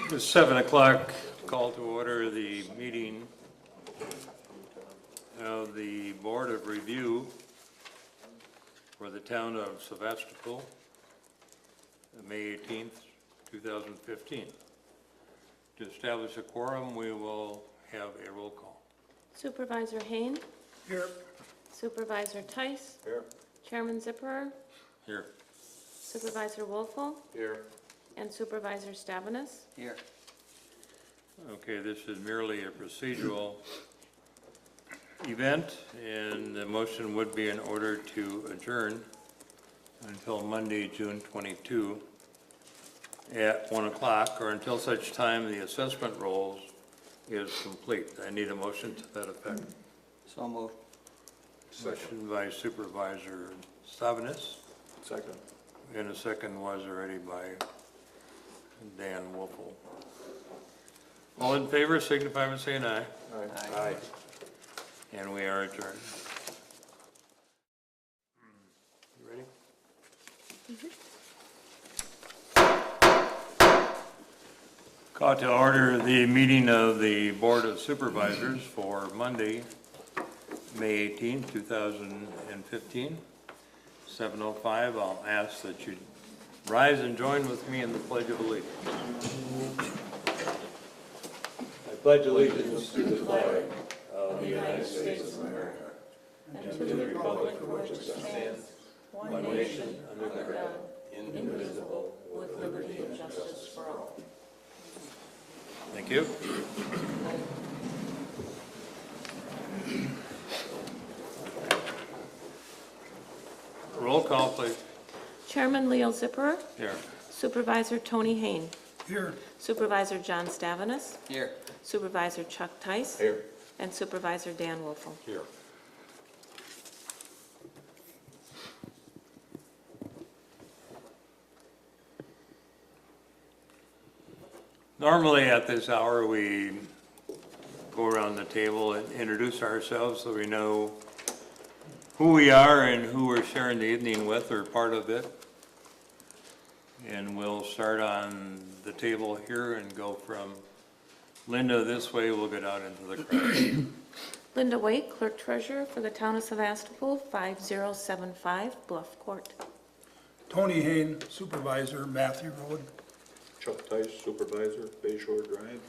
It's 7 o'clock. Call to order the meeting of the Board of Review for the town of Sevastopol, May 18th, 2015. To establish a quorum, we will have a roll call. Supervisor Hain. Here. Supervisor Tice. Here. Chairman Zipperer. Here. Supervisor Wolfel. Here. And Supervisor Stabenus. Here. Okay, this is merely a procedural event, and the motion would be in order to adjourn until Monday, June 22 at 1 o'clock, or until such time the assessment rolls is complete. I need a motion to that effect. So moved. Motion by Supervisor Stabenus, Second. and a second was already by Dan Wolfel. All in favor, signify by saying aye. Aye. And we are adjourned. You ready? Call to order the meeting of the Board of Supervisors for Monday, May 18, 2015, 7:05. I'll ask that you rise and join with me in the Pledge of Allegiance. I pledge allegiance to the flag of the United States of America and to the republic for which it stands, one nation, under God, indivisible, with liberty and justice for all. Thank you. Roll call, please. Chairman Leo Zipperer. Here. Supervisor Tony Hain. Here. Supervisor John Stabenus. Here. Supervisor Chuck Tice. Here. And Supervisor Dan Wolfel. Here. Normally at this hour, we go around the table and introduce ourselves so we know who we are and who we're sharing the evening with or part of it. And we'll start on the table here and go from Linda this way. We'll get out into the crowd. Linda Waite, Clerk Treasurer for the town of Sevastopol, 5075 Bluff Court. Tony Hain, Supervisor, Matthew Road. Chuck Tice, Supervisor, Bay Shore Drive.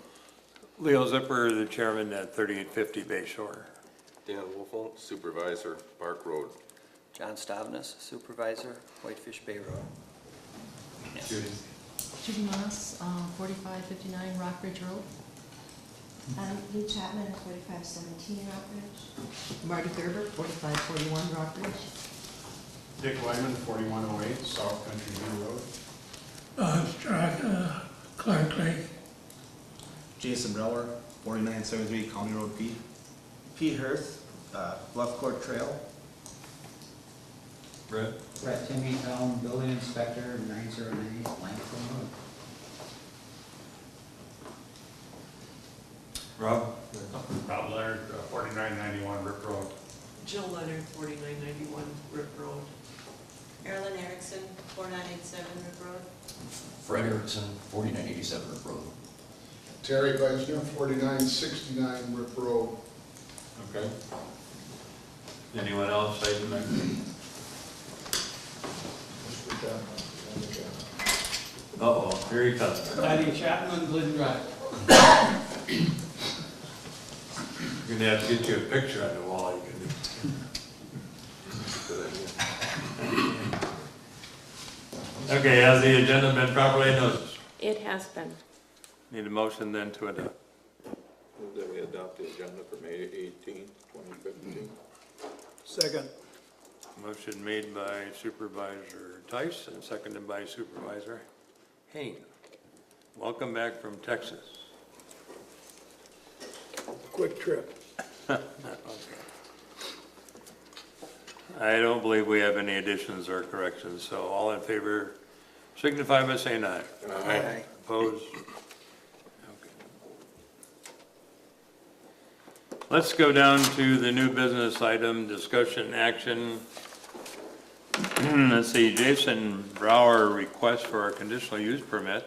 Leo Zipper, the chairman at 3850 Bay Shore. Dan Wolfel, Supervisor, Park Road. John Stabenus, Supervisor, Whitefish Bay Road. Judy Moss, 4559 Rockridge Road. Lee Chapman, 4517 Rockridge. Marty Gerber, 4541 Rockridge. Dick Wyman, 4108 South Country View Road. Clark Lake. Jason Breller, 4973 County Road P. Pete Hurst, Bluff Court Trail. Brett? Brett Timmy, Town Building Inspector, 909 Langston Road. Rob? Rob Leonard, 4991 Rip Road. Jill Leonard, 4991 Rip Road. Marilyn Erickson, 4987 Rip Road. Fred Erickson, 4987 Rip Road. Terry Gleisner, 4969 Rip Road. Okay. Anyone else? Uh-oh, here he comes. Patty Chapman, Glidden Drive. You're gonna have to get you a picture on the wall. You can. Okay, has the agenda been properly noticed? It has been. Need a motion then to adopt. Move that we adopt the agenda for May 18, 2015. Second. Motion made by Supervisor Tice and seconded by Supervisor Hain. Welcome back from Texas. Quick trip. Okay. I don't believe we have any additions or corrections, so all in favor signify by saying aye. Aye. Opposed? Okay. Let's go down to the new business item, discussion action. Let's see, Jason Brower request for a conditional use permit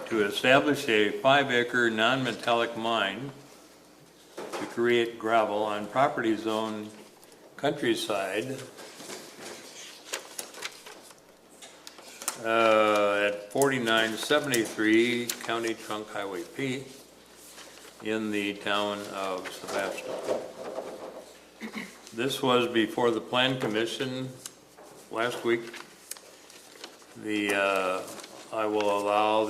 to establish a 5-acre non-metallic mine to create gravel on property zone countryside at 4973 County Trunk Highway P in the town of Sevastopol. This was before the Plan Commission last week. I will allow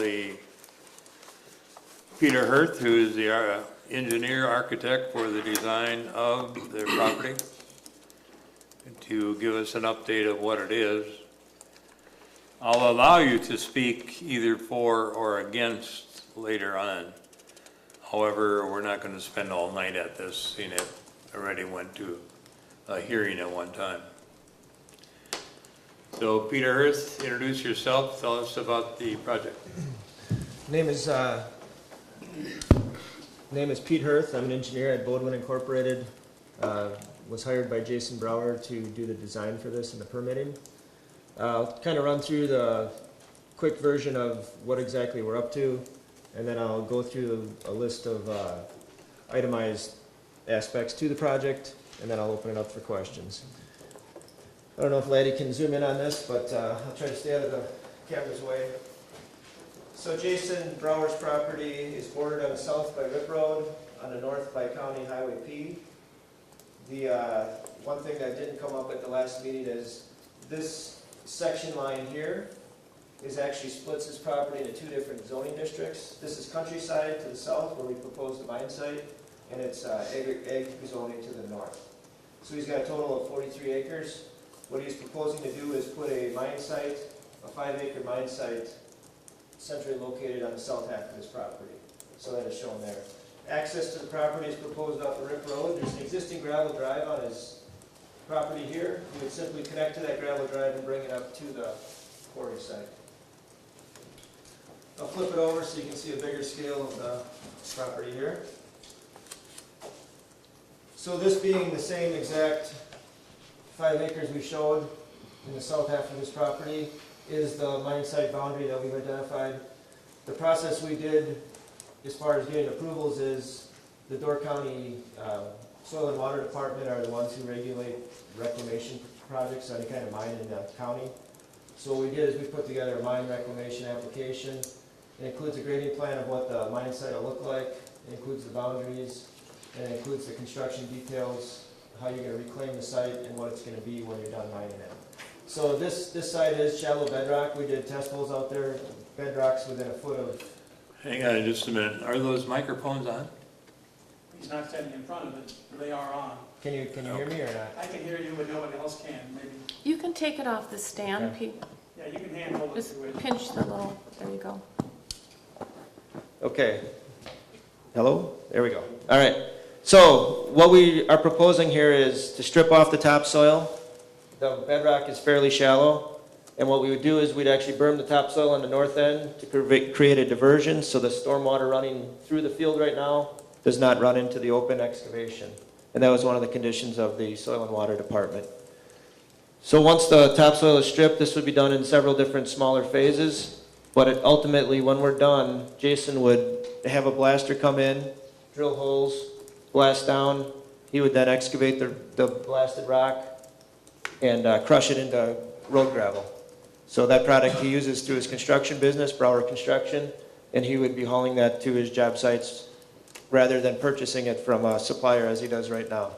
Peter Hirth, who is the engineer architect for the design of their property, to give us an update of what it is. I'll allow you to speak either for or against later on. However, we're not going to spend all night at this, seeing it already went to a hearing at one time. So Peter Hirth, introduce yourself, tell us about the project. Name is Pete Hirth. I'm an engineer at Bodwin Incorporated. Was hired by Jason Brower to do the design for this and the permitting. I'll kind of run through the quick version of what exactly we're up to, and then I'll go through a list of itemized aspects to the project, and then I'll open it up for questions. I don't know if Laddie can zoom in on this, but I'll try to stay out of the camera's way. So Jason Brower's property is bordered on the south by Rip Road, on the north by County Highway P. The one thing that didn't come up at the last meeting is this section line here is actually splits his property into 2 different zoning districts. This is countryside to the south where we propose the mine site, and it's ag zoning to the north. So he's got a total of 43 acres. What he's proposing to do is put a mine site, a 5-acre mine site, centrally located on the south half of his property. So that is shown there. Access to the property is proposed off the Rip Road. There's an existing gravel drive on his property here. He would simply connect to that gravel drive and bring it up to the quarry site. I'll flip it over so you can see a bigger scale of the property here. So this being the same exact 5 acres we showed in the south half of this property is the mine site boundary that we've identified. The process we did as far as getting approvals is the Door County Soil and Water Department are the ones who regulate reclamation projects, any kind of mine in the county. So what we did is we put together a mine reclamation application. It includes a grading plan of what the mine site will look like. It includes the boundaries, and it includes the construction details, how you're going to reclaim the site, and what it's going to be when you're done mining it. So this site is shallow bedrock. We did test holes out there. Bedrock's within a foot of... Hang on just a minute. Are those microphones on? He's not standing in front of it, they are on. Can you hear me or not? I can hear you, but nobody else can, maybe. You can take it off the stand, Okay. Pete. Yeah, you can handhold it Just to it. pinch the little, there you go. Okay. Hello? There we go. All right. So what we are proposing here is to strip off the topsoil. The bedrock is fairly shallow. And what we would do is we'd actually berm the topsoil on the north end to create a diversion so the stormwater running through the field right now does not run into the open excavation. And that was one of the conditions of the Soil and Water Department. So once the topsoil is stripped, this would be done in several different smaller phases. But ultimately, when we're done, Jason would have a blaster come in, drill holes, blast down. He would then excavate the blasted rock and crush it into road gravel. So that product he uses through his construction business, Brower Construction, and he would be hauling that to his job sites rather than purchasing it from a supplier as he does right now.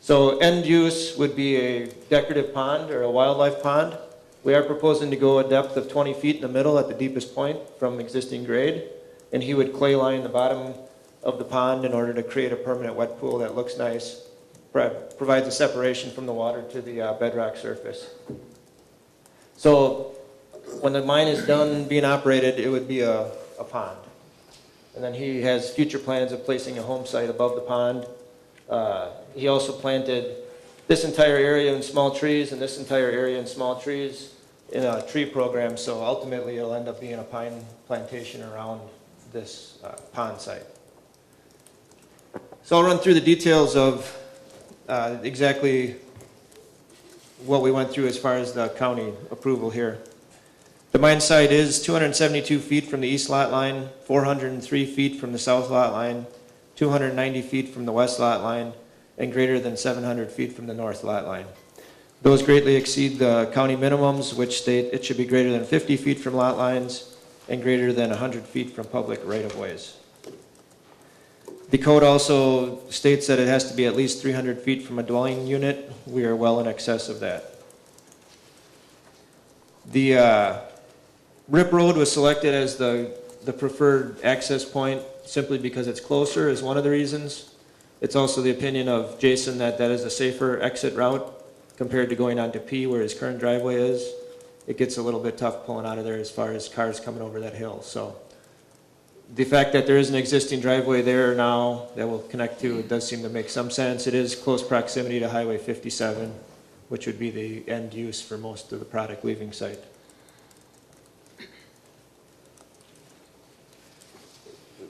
So end use would be a decorative pond or a wildlife pond. We are proposing to go a depth of 20 feet in the middle at the deepest point from existing grade, and he would clay line the bottom of the pond in order to create a permanent wet pool that looks nice, provides a separation from the water to the bedrock surface. So when the mine is done being operated, it would be a pond. And then he has future plans of placing a home site above the pond. He also planted this entire area in small trees and this entire area in small trees in a tree program. So ultimately it'll end up being a pine plantation around this pond site. So I'll run through the details of exactly what we went through as far as the county approval here. The mine site is 272 feet from the east lot line, 403 feet from the south lot line, 290 feet from the west lot line, and greater than 700 feet from the north lot line. Those greatly exceed the county minimums, which state it should be greater than 50 feet from lot lines and greater than 100 feet from public right-of-ways. The code also states that it has to be at least 300 feet from a dwelling unit. We are well in excess of that. The Rip Road was selected as the preferred access point simply because it's closer is one of the reasons. It's also the opinion of Jason that that is a safer exit route compared to going onto P where his current driveway is. It gets a little bit tough pulling out of there as far as cars coming over that hill. So the fact that there is an existing driveway there now that will connect to it does seem to make some sense. It is close proximity to Highway 57, which would be the end use for most of the product leaving site.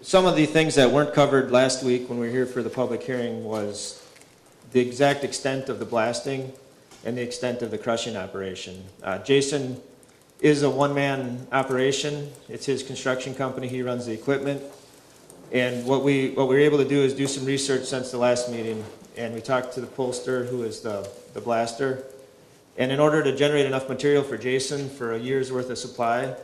Some of the things that weren't covered last week when we were here for the public hearing was the exact extent of the blasting and the extent of the crushing operation. Jason is a one-man operation. It's his construction company. He runs the equipment. And what we were able to do is do some research since the last meeting, and we talked to the pollster, who is the blaster. And in order to generate enough material for Jason for a year's worth of supply,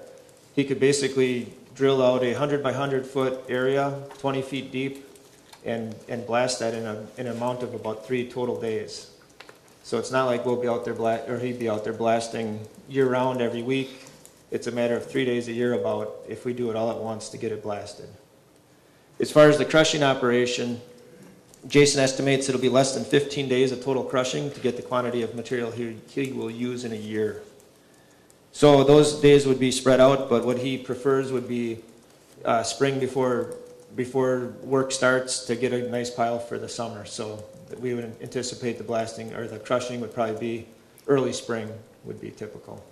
he could basically drill out a 100 by 100 foot area, 20 feet deep, and blast that in an amount of about 3 total days. So it's not like we'll be out there he'd be out there blasting year-round every week. It's a matter of 3 days a year about if we do it all at once to get it blasted. As far as the crushing operation, Jason estimates it'll be less than 15 days of total crushing to get the quantity of material he will use in a year. So those days would be spread out, but what he prefers would be spring before work starts to get a nice pile for the summer. So we would anticipate the blasting or the crushing would probably be early spring would be typical.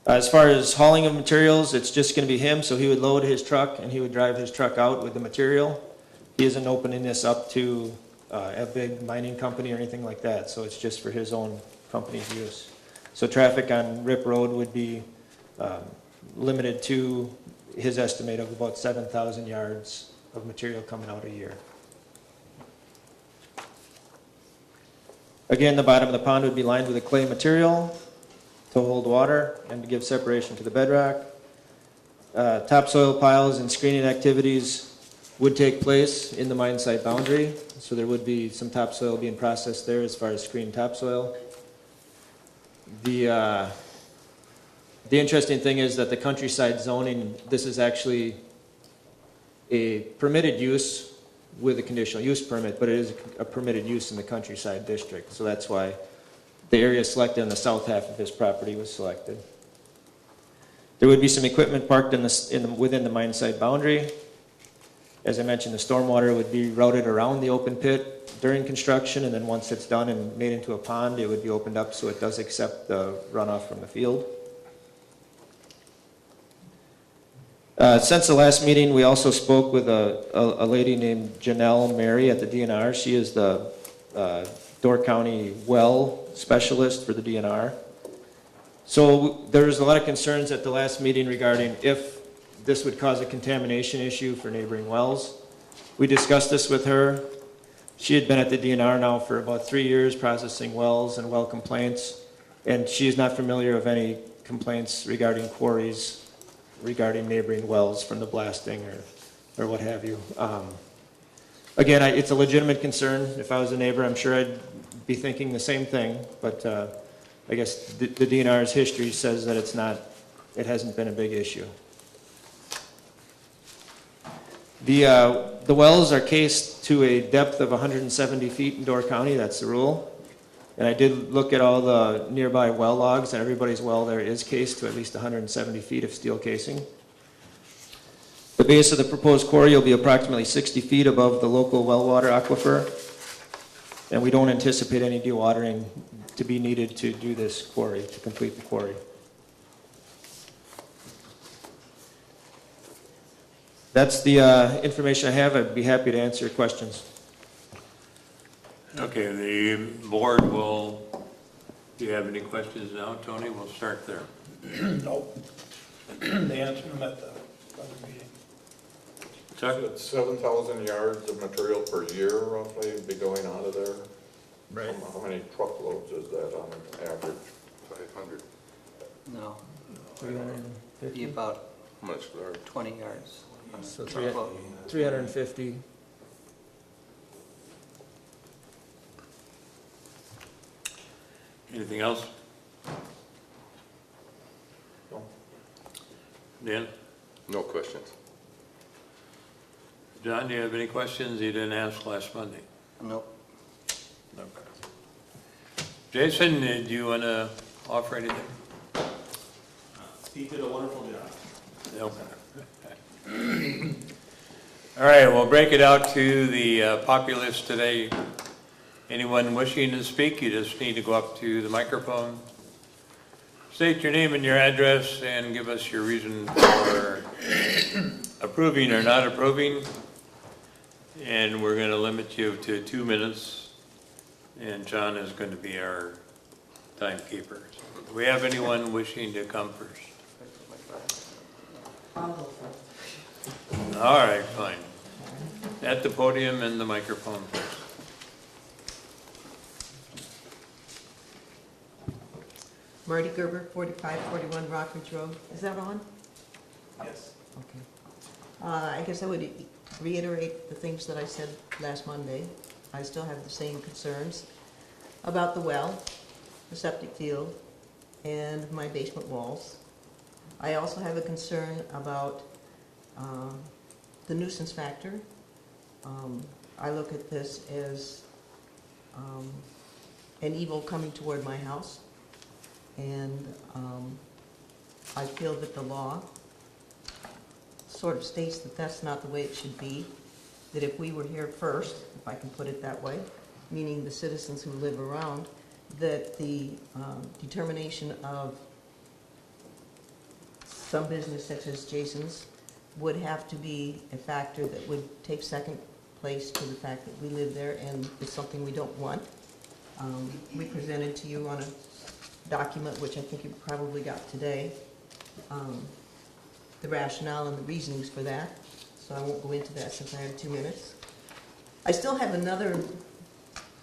As far as hauling of materials, it's just going to be him, so he would load his truck and he would drive his truck out with the material. He isn't opening this up to a big mining company or anything like that, so it's just for his own company's use. So traffic on Rip Road would be limited to his estimate of about 7,000 yards of material coming out a year. Again, the bottom of the pond would be lined with a clay material to hold water and to give separation to the bedrock. Topsoil piles and screening activities would take place in the mine site boundary, so there would be some topsoil being processed there as far as screened topsoil. The interesting thing is that the countryside zoning, this is actually a permitted use with a conditional use permit, but it is a permitted use in the countryside district. So that's why the area selected on the south half of his property was selected. There would be some equipment parked within the mine site boundary. As I mentioned, the stormwater would be routed around the open pit during construction, and then once it's done and made into a pond, it would be opened up so it does accept the runoff from the field. Since the last meeting, we also spoke with a lady named Janelle Mary at the DNR. She is the Door County well specialist for the DNR. So there was a lot of concerns at the last meeting regarding if this would cause a contamination issue for neighboring wells. We discussed this with her. She had been at the DNR now for about 3 years processing wells and well complaints, and she is not familiar of any complaints regarding quarries regarding neighboring wells from the blasting or what have you. Again, it's a legitimate concern. If I was a neighbor, I'm sure I'd be thinking the same thing, but I guess the DNR's history says that it hasn't been a big issue. The wells are cased to a depth of 170 feet in Door County. That's the rule. And I did look at all the nearby well logs, and everybody's well there is cased to at least 170 feet of steel casing. The base of the proposed quarry will be approximately 60 feet above the local well water aquifer, and we don't anticipate any dewatering to be needed to do this quarry, to complete the quarry. That's the information I have. I'd be happy to answer your questions. Okay, the board will Do you have any questions now, Tony? We'll start there. Nope. They answered them at the other meeting. Chuck? It's 7,000 yards of material per year roughly be going out of there. Right. How many truckloads is that on average? 500. No, 350. be about How much there? 20 yards. So Truckload. 350. Anything else? No. Dan? No questions. John, do you have any questions you didn't ask last Monday? Nope. Okay. Jason, do you want to offer anything? Steve did a wonderful job. Okay. All right, we'll break it out to the populace today. Anyone wishing to speak, you just need to go up to the microphone. State your name and your address and give us your reason for approving or not approving. And we're going to limit you to 2 minutes. And John is going to be our timekeeper. Do we have anyone wishing to come first? I'll go first. All right, fine. At the podium and the microphone first. Marty Gerber, 4541 Rockridge Road. Is that on? Yes. Okay. I guess I would reiterate the things that I said last Monday. I still have the same concerns about the well, the septic field, and my basement walls. I also have a concern about the nuisance factor. I look at this as an evil coming toward my house. And I feel that the law sort of states that that's not the way it should be, that if we were here first, if I can put it that way, meaning the citizens who live around, that the determination of some business such as Jason's would have to be a factor that would take second place to the fact that we live there, and it's something we don't want. We presented to you on a document, which I think you probably got today, the rationale and the reasonings for that, so I won't go into that since I have 2 minutes. I still have another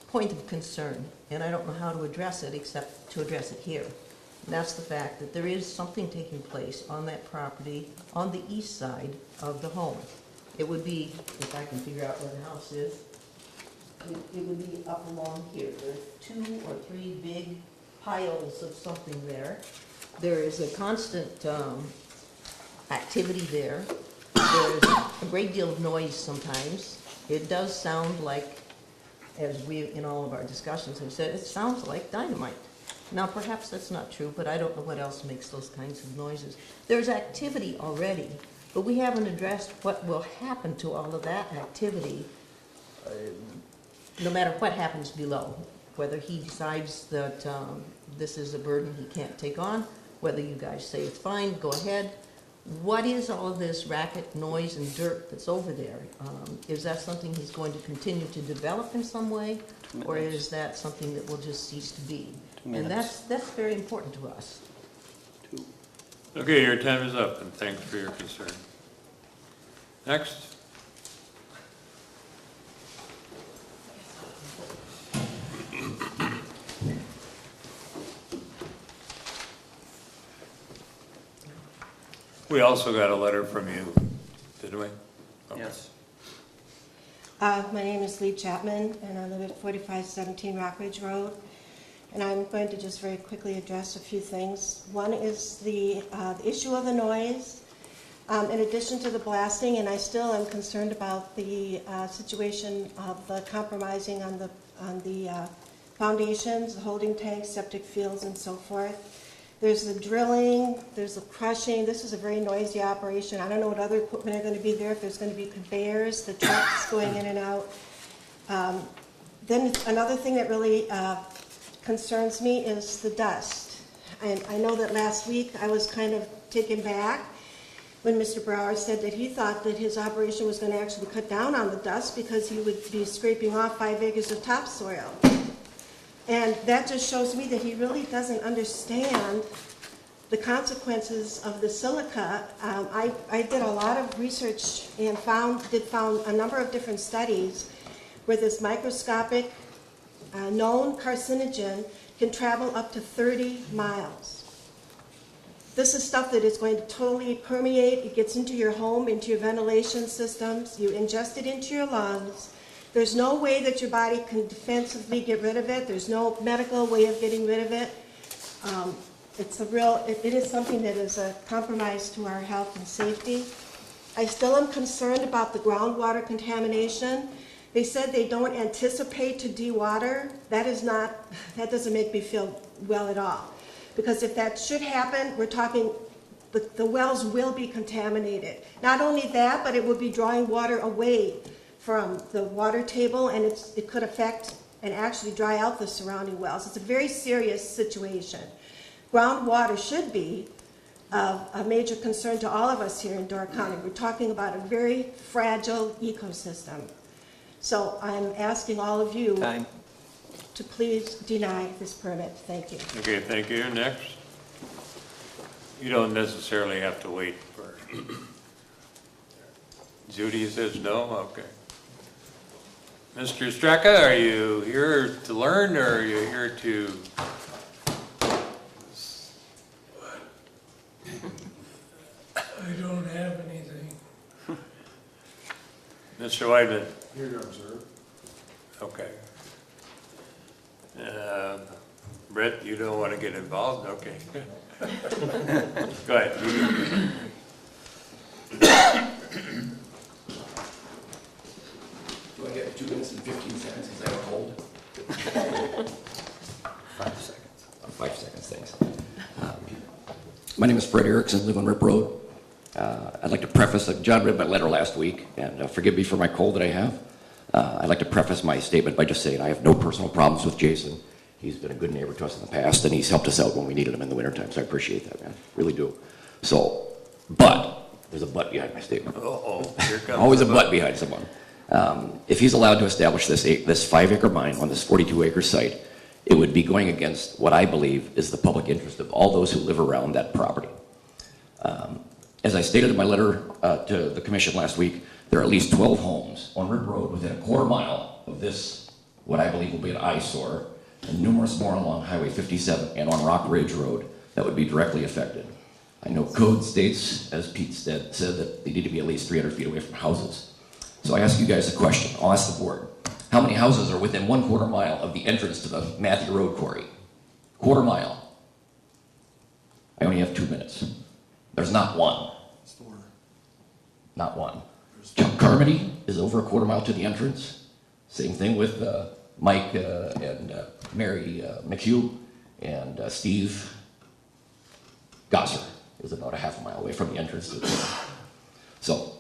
point of concern, and I don't know how to address it except to address it here. And that's the fact that there is something taking place on that property on the east side of the home. It would be, if I can figure out where the house is, it would be up along here. There are 2 or 3 big piles of something there. There is a constant activity there. There's a great deal of noise sometimes. It does sound like, as we, in all of our discussions have said, it sounds like dynamite. Now, perhaps that's not true, but I don't know what else makes those kinds of noises. There's activity already, but we haven't addressed what will happen to all of that activity, no matter what happens below. Whether he decides that this is a burden he can't take on, whether you guys say it's fine, go ahead. What is all of this racket, noise, and dirt that's over there? Is that something he's going to continue to develop in some way, or is that something that will just cease to be? And that's very important to us. Okay, your time is up, and thanks for your concern. Next. We also got a letter from you, didn't we? Okay. Yes. My name is Lee Chapman, and I live at 4517 Rockridge Road. And I'm going to just very quickly address a few things. One is the issue of the noise. In addition to the blasting, and I still am concerned about the situation of the compromising on the foundations, the holding tanks, septic fields, and so forth. There's the drilling, there's the crushing. This is a very noisy operation. I don't know what other equipment are going to be there, if there's going to be conveyors, the trucks going in and out. Then another thing that really concerns me is the dust. And I know that last week I was kind of taken back when Mr. Brower said that he thought that his operation was going to actually cut down on the dust because he would be scraping off 5 acres of topsoil. And that just shows me that he really doesn't understand the consequences of the silica. I did a lot of research and found a number of different studies where this microscopic known carcinogen can travel up to 30 miles. This is stuff that is going to totally permeate. It gets into your home, into your ventilation systems. You ingest it into your lungs. There's no way that your body can defensively get rid of it. There's no medical way of getting rid of it. It is something that is a compromise to our health and safety. I still am concerned about the groundwater contamination. They said they don't anticipate to dewater. That doesn't make me feel well at all. Because if that should happen, we're talking the wells will be contaminated. Not only that, but it will be drawing water away from the water table, and it could affect and actually dry out the surrounding wells. It's a very serious situation. Groundwater should be a major concern to all of us here in Door County. We're talking about a very fragile ecosystem. So I'm asking all of you to please deny this permit. Thank you. Okay, thank you. Next. You don't necessarily have to wait for Judy says no? Okay. Mr. Straka, are you here to learn or are you here to? I don't have anything. Mr. Wyman? Here to observe. Okay. Brett, you don't want to get involved? Okay. Go ahead. Do I get 2 minutes and 15 seconds because I have a cold? 5 seconds. 5 seconds, thanks. My name is Fred Erickson, live on Rip Road. I'd like to preface, John read my letter last week, and forgive me for my cold that I have. I'd like to preface my statement by just saying I have no personal problems with Jason. He's been a good neighbor to us in the past, and he's helped us out when we needed him in the wintertime, so I appreciate that, man. Really do. So, but, there's a but behind my statement. Uh-oh, here comes Always a but behind someone. If he's allowed to establish this 5-acre mine on this 42-acre site, it would be going against what I believe is the public interest of all those who live around that property. As I stated in my letter to the commission last week, there are at least 12 homes on Rip Road within a quarter mile of this, what I believe will be an eyesore, and numerous more along Highway 57 and on Rock Ridge Road that would be directly affected. I know code states, as Pete said that they need to be at least 300 feet away from houses. So I ask you guys a question. I'll ask the board. How many houses are within 1/4 mile of the entrance to the Matthew Road quarry? Quarter mile. I only have 2 minutes. There's not one. Not one. Carmody is over a quarter mile to the entrance. Same thing with Mike and Mary McHugh and Steve Gosser is about a half a mile away from the entrance to the So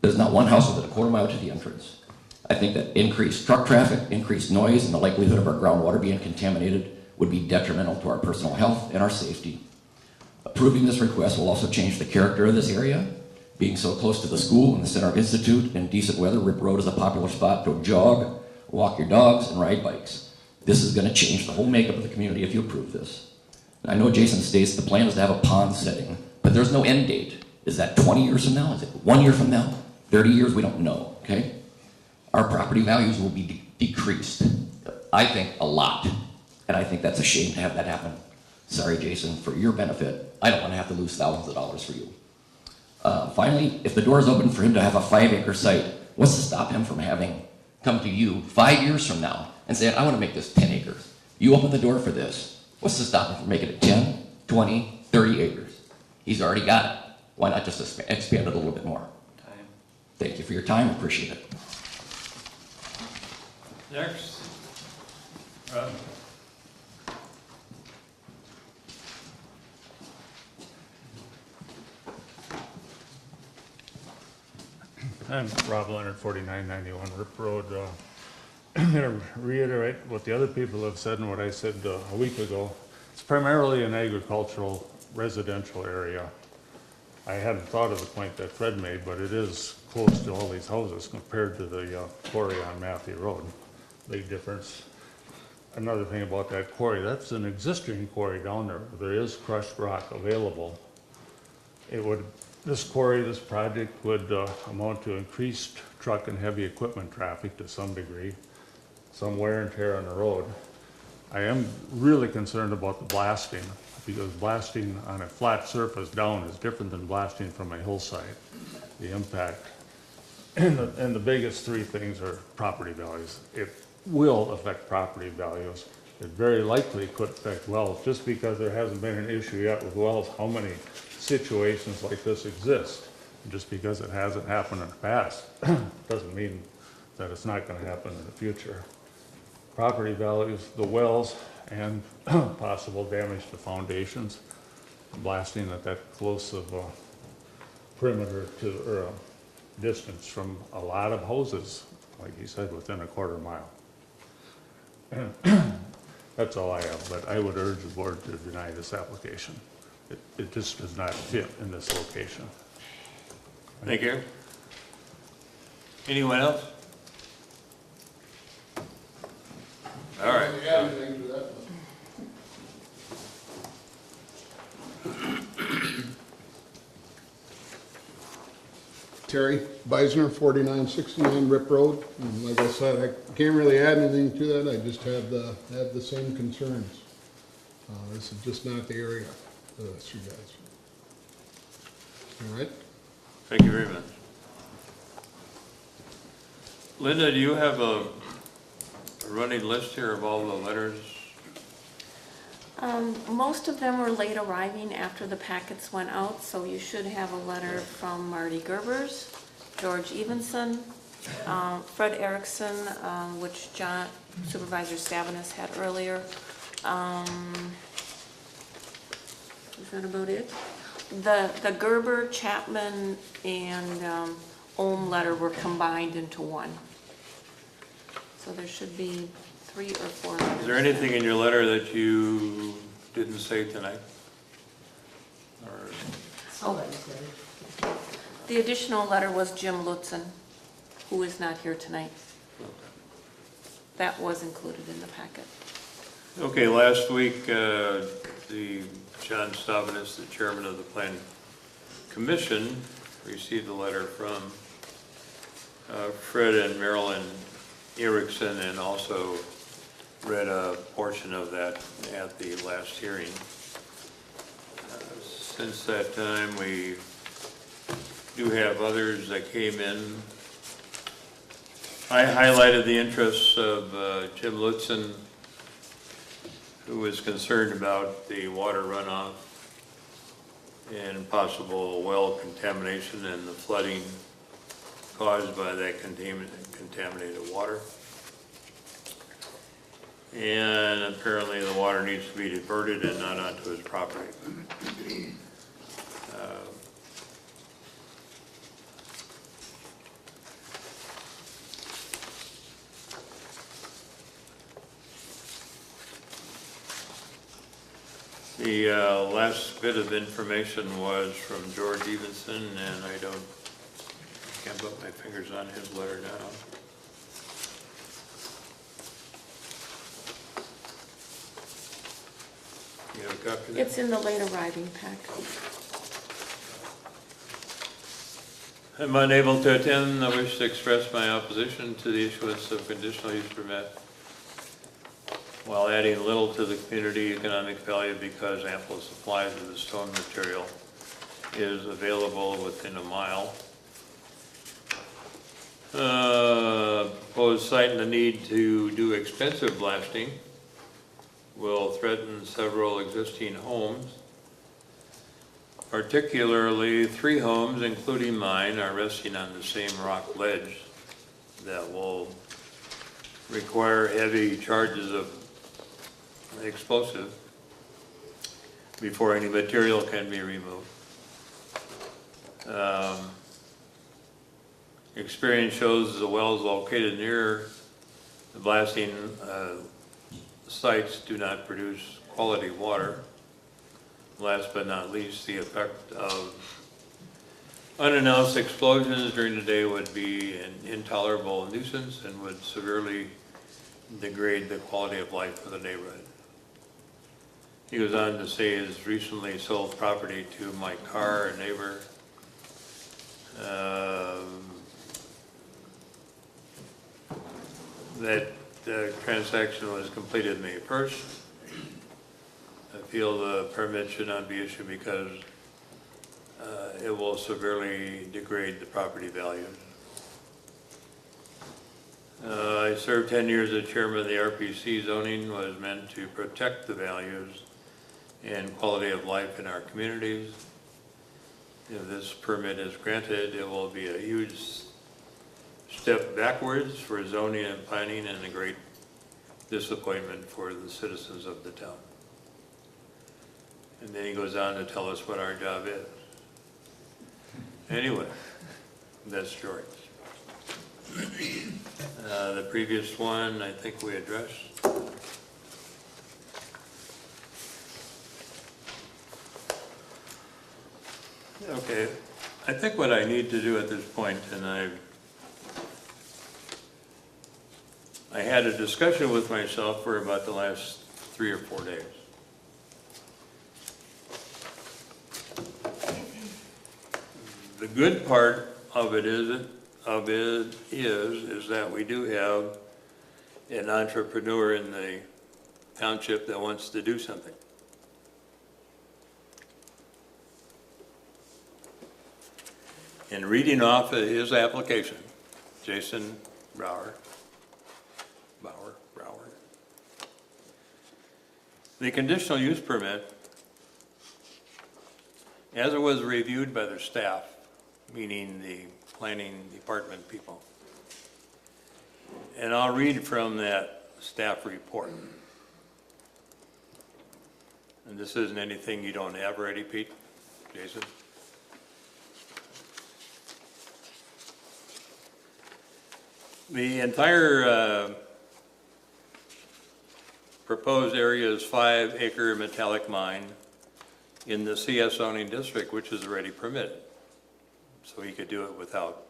there's not one house within a quarter mile to the entrance. I think that increased truck traffic, increased noise, and the likelihood of our groundwater being contaminated would be detrimental to our personal health and our safety. Approving this request will also change the character of this area. Being so close to the school and the Center Institute and decent weather, Rip Road is a popular spot to jog, walk your dogs, and ride bikes. This is going to change the whole makeup of the community if you approve this. And I know Jason states the plan is to have a pond setting, but there's no end date. Is that 20 years from now? Is it 1 year from now? 30 years? We don't know, okay? Our property values will be decreased, I think, a lot. And I think that's a shame to have that happen. Sorry, Jason, for your benefit, I don't want to have to lose thousands of dollars for you. Finally, if the door is open for him to have a 5-acre site, what's to stop him from having come to you 5 years from now and say, I want to make this 10 acres. You open the door for this. What's to stop him from making it 10, 20, 30 acres? He's already got it. Why not just expand it a little bit more? Time. Thank you for your time. Appreciate it. Next. Rob. I'm Rob Leonard, 4991 Rip Road. I'm going to reiterate what the other people have said and what I said a week ago. It's primarily an agricultural residential area. I hadn't thought of the point that Fred made, but it is close to all these houses compared to the quarry on Matthew Road. Big difference. another thing about that quarry, that's an existing quarry down there. There is crushed rock available. This quarry, this project would amount to increased truck and heavy equipment traffic to some degree, some wear and tear on the road. I am really concerned about the blasting, because blasting on a flat surface down is different than blasting from a hillside, the impact. And the biggest three things are property values. It will affect property values. It very likely could affect wells, just because there hasn't been an issue yet with wells. How many situations like this exist? Just because it hasn't happened in the past doesn't mean that it's not going to happen in the future. Property values, the wells, and possible damage to foundations. Blasting at that close of a perimeter to, or a distance from a lot of hoses, like you said, within a quarter mile. That's all I have, but I would urge the board to deny this application. It just does not fit in this location. Thank you. Anyone else? All right. Anything to that? Terry Beisner, 4969 Rip Road. And like I said, I can't really add anything to that. I just have the same concerns. This is just not the area for us, you guys. All right. Thank you very much. Linda, do you have a running list here of all the letters? Most of them were late arriving after the packets went out, so you should have a letter from Marty Gerbers, George Evenson, Fred Erickson, which Supervisor Stavenis had earlier. Is that about it? The Gerber, Chapman, and Ohm letter were combined into one. So there should be 3 or 4 letters. Is there anything in your letter that you didn't say tonight? Or The additional letter was Jim Lutzen, who is not here tonight. That was included in the packet. okay, last week, the John Stavenis, the chairman of the Planning Commission, received a letter from Fred and Marilyn Erickson, and also read a portion of that at the last hearing. Since that time, we do have others that came in. I highlighted the interests of Jim Lutzen, who was concerned about the water runoff and possible well contamination and the flooding caused by that contaminated water. And apparently the water needs to be diverted and not onto his property. The last bit of information was from George Evenson, and I can't put my fingers on his letter now. You have a copy of that? It's in the late arriving pack. I'm unable to attend. I wish to express my opposition to the issuance of conditional use permit, while adding little to the community economic value, because ample supplies of the stone material is available within a mile. Proposed site and the need to do expensive blasting will threaten several existing homes. Particularly 3 homes, including mine, are resting on the same rock ledge that will require heavy charges of explosive before any material can be removed. Experience shows the wells located near the blasting sites do not produce quality water. Last but not least, the effect of unannounced explosions during the day would be an intolerable nuisance and would severely degrade the quality of life for the neighborhood. He goes on to say his recently sold property to my car, a neighbor. That transaction was completed May 1st. I feel the permit should not be issued because it will severely degrade the property values. I served 10 years as chairman of the RPC. Zoning was meant to protect the values and quality of life in our communities. If this permit is granted, it will be a huge step backwards for zoning and planning and a great disappointment for the citizens of the town. And then he goes on to tell us what our job is. Anyway, that's George. The previous one, I think we addressed. Okay, I think what I need to do at this point, and I had a discussion with myself for about the last 3 or 4 days. The good part of it is that we do have an entrepreneur in the township that wants to do something. In reading off of his application, Jason Brower, the conditional use permit, as it was reviewed by their staff, meaning the planning department people, and I'll read from that staff report. And this isn't anything you don't have already, Pete, Jason. The entire proposed area is 5-acre metallic mine in the CS zoning district, which is already permitted. So he could do it without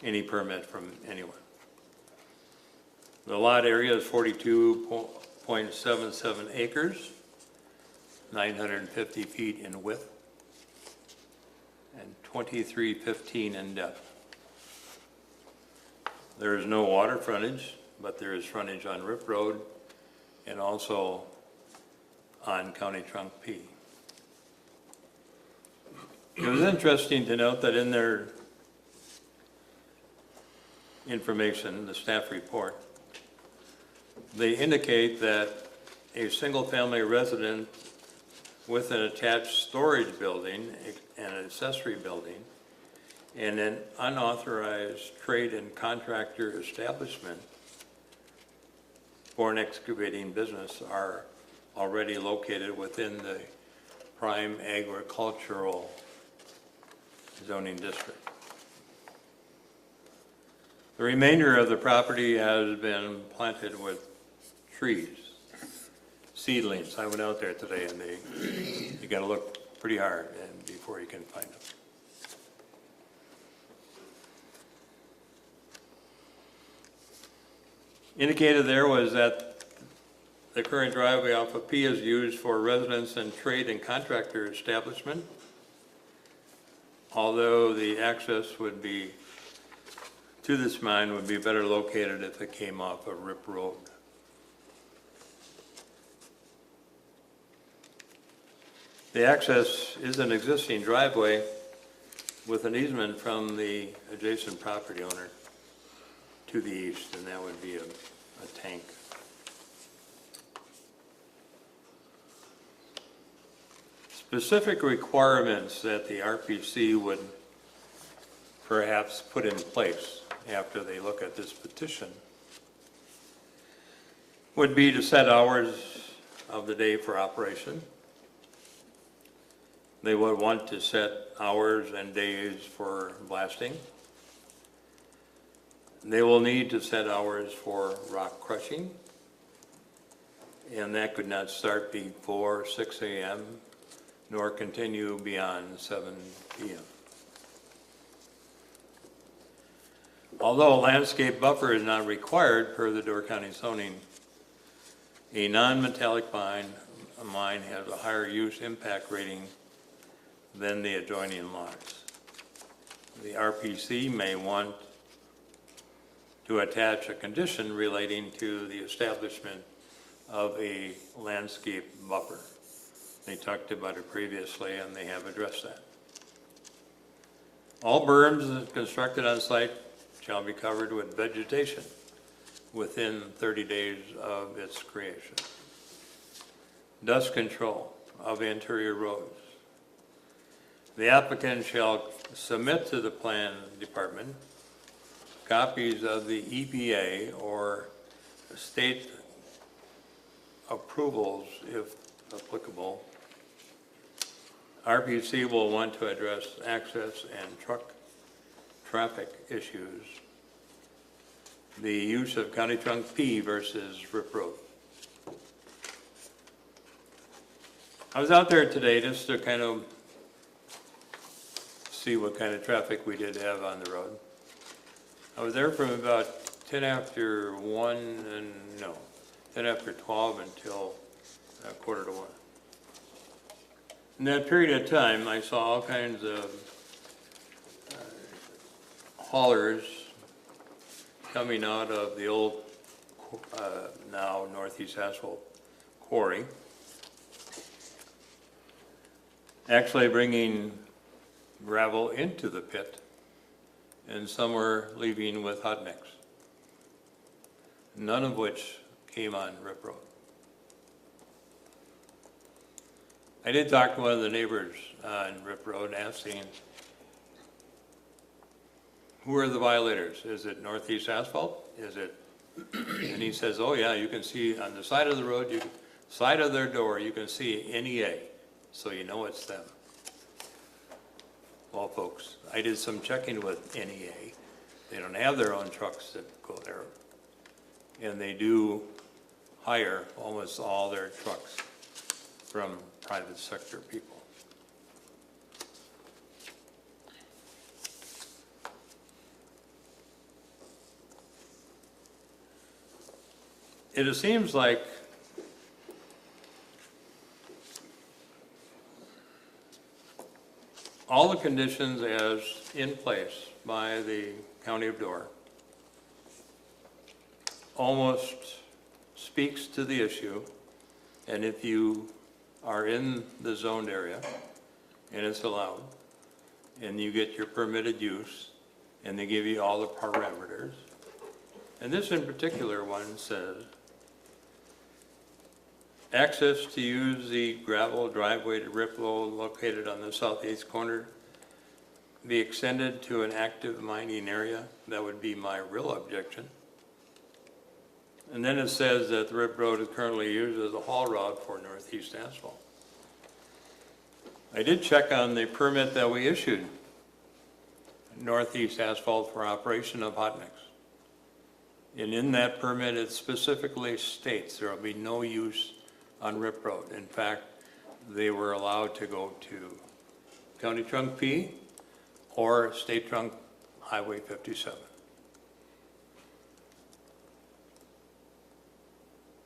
any permit from anyone. The lot area is 42.77 acres, 950 feet in width, and 2315 in depth. There is no water frontage, but there is frontage on Rip Road and also on County Trunk P. It was interesting to note that in their information, the staff report, they indicate that a single-family resident with an attached storage building, an accessory building, and an unauthorized trade and contractor establishment for an excavating business are already located within the prime agricultural zoning district. The remainder of the property has been planted with trees, seedlings. I went out there today and you got to look pretty hard and before you can find them. Indicated there was that the current driveway off of P is used for residence and trade and contractor establishment, although the access would be to this mine would be better located if it came off of Rip Road. The access is an existing driveway with an easement from the adjacent property owner to the east, and that would be a tank. Specific requirements that the RPC would perhaps put in place after they look at this petition would be to set hours of the day for operation. They would want to set hours and days for blasting. They will need to set hours for rock crushing, and that could not start before 6 a.m. nor continue beyond 7 p.m. Although a landscape buffer is not required per the Door County zoning, a non-metallic mine has a higher use impact rating than the adjoining lots. The RPC may want to attach a condition relating to the establishment of a landscape buffer. They talked about it previously and they have addressed that. All berms constructed on site shall be covered with vegetation within 30 days of its creation. Dust control of interior roads. The applicant shall submit to the plan department copies of the EPA or state approvals if applicable. RPC will want to address access and truck traffic issues. The use of County Trunk P versus Rip Road. I was out there today just to kind of see what kind of traffic we did have on the road. I was there from about 10 after 10 after 12 until quarter to 1. In that period of time, I saw all kinds of haulers coming out of the old, now Northeast Asphalt Quarry, actually bringing gravel into the pit, and some were leaving with hot mix, none of which came on Rip Road. I did talk to one of the neighbors on Rip Road asking, who are the violators? Is it Northeast Asphalt? Is it? And he says, oh yeah, you can see on the side of the road, side of their door, you can see NEA, so you know it's them. Well, folks, I did some checking with NEA. They don't have their own trucks that go there, and they do hire almost all their trucks from private sector people. It seems like all the conditions as in place by the County of Door almost speaks to the issue, and if you are in the zoned area and it's allowed and you get your permitted use and they give you all the parameters, and this in particular one says access to use the gravel driveway to Rip Road located on the southeast corner be extended to an active mining area. That would be my real objection. And then it says that the Rip Road is currently used as a haul route for Northeast Asphalt. I did check on the permit that we issued, Northeast Asphalt for operation of hot mix. And in that permit, it specifically states there will be no use on Rip Road. In fact, they were allowed to go to County Trunk P or State Trunk Highway 57.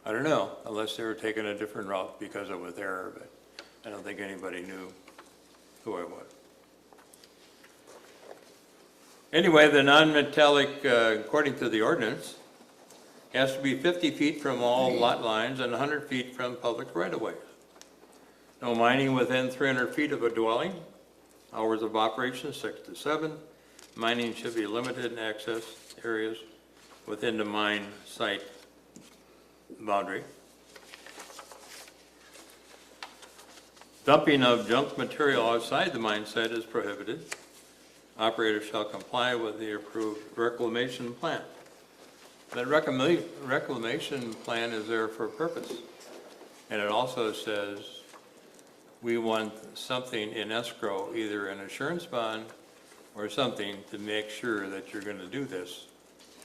I don't know, unless they were taking a different route because it was there, but I don't think anybody knew who I was. Anyway, the non-metallic, according to the ordinance, has to be 50 feet from all lot lines and 100 feet from public right-of-ways. No mining within 300 feet of a dwelling. Hours of operation 6 to 7. Mining should be limited in access areas within the mine site boundary. Dumping of junk material outside the mine site is prohibited. Operators shall comply with the approved reclamation plan. That reclamation plan is there for a purpose. And it also says we want something in escrow, either an insurance bond or something to make sure that you're going to do this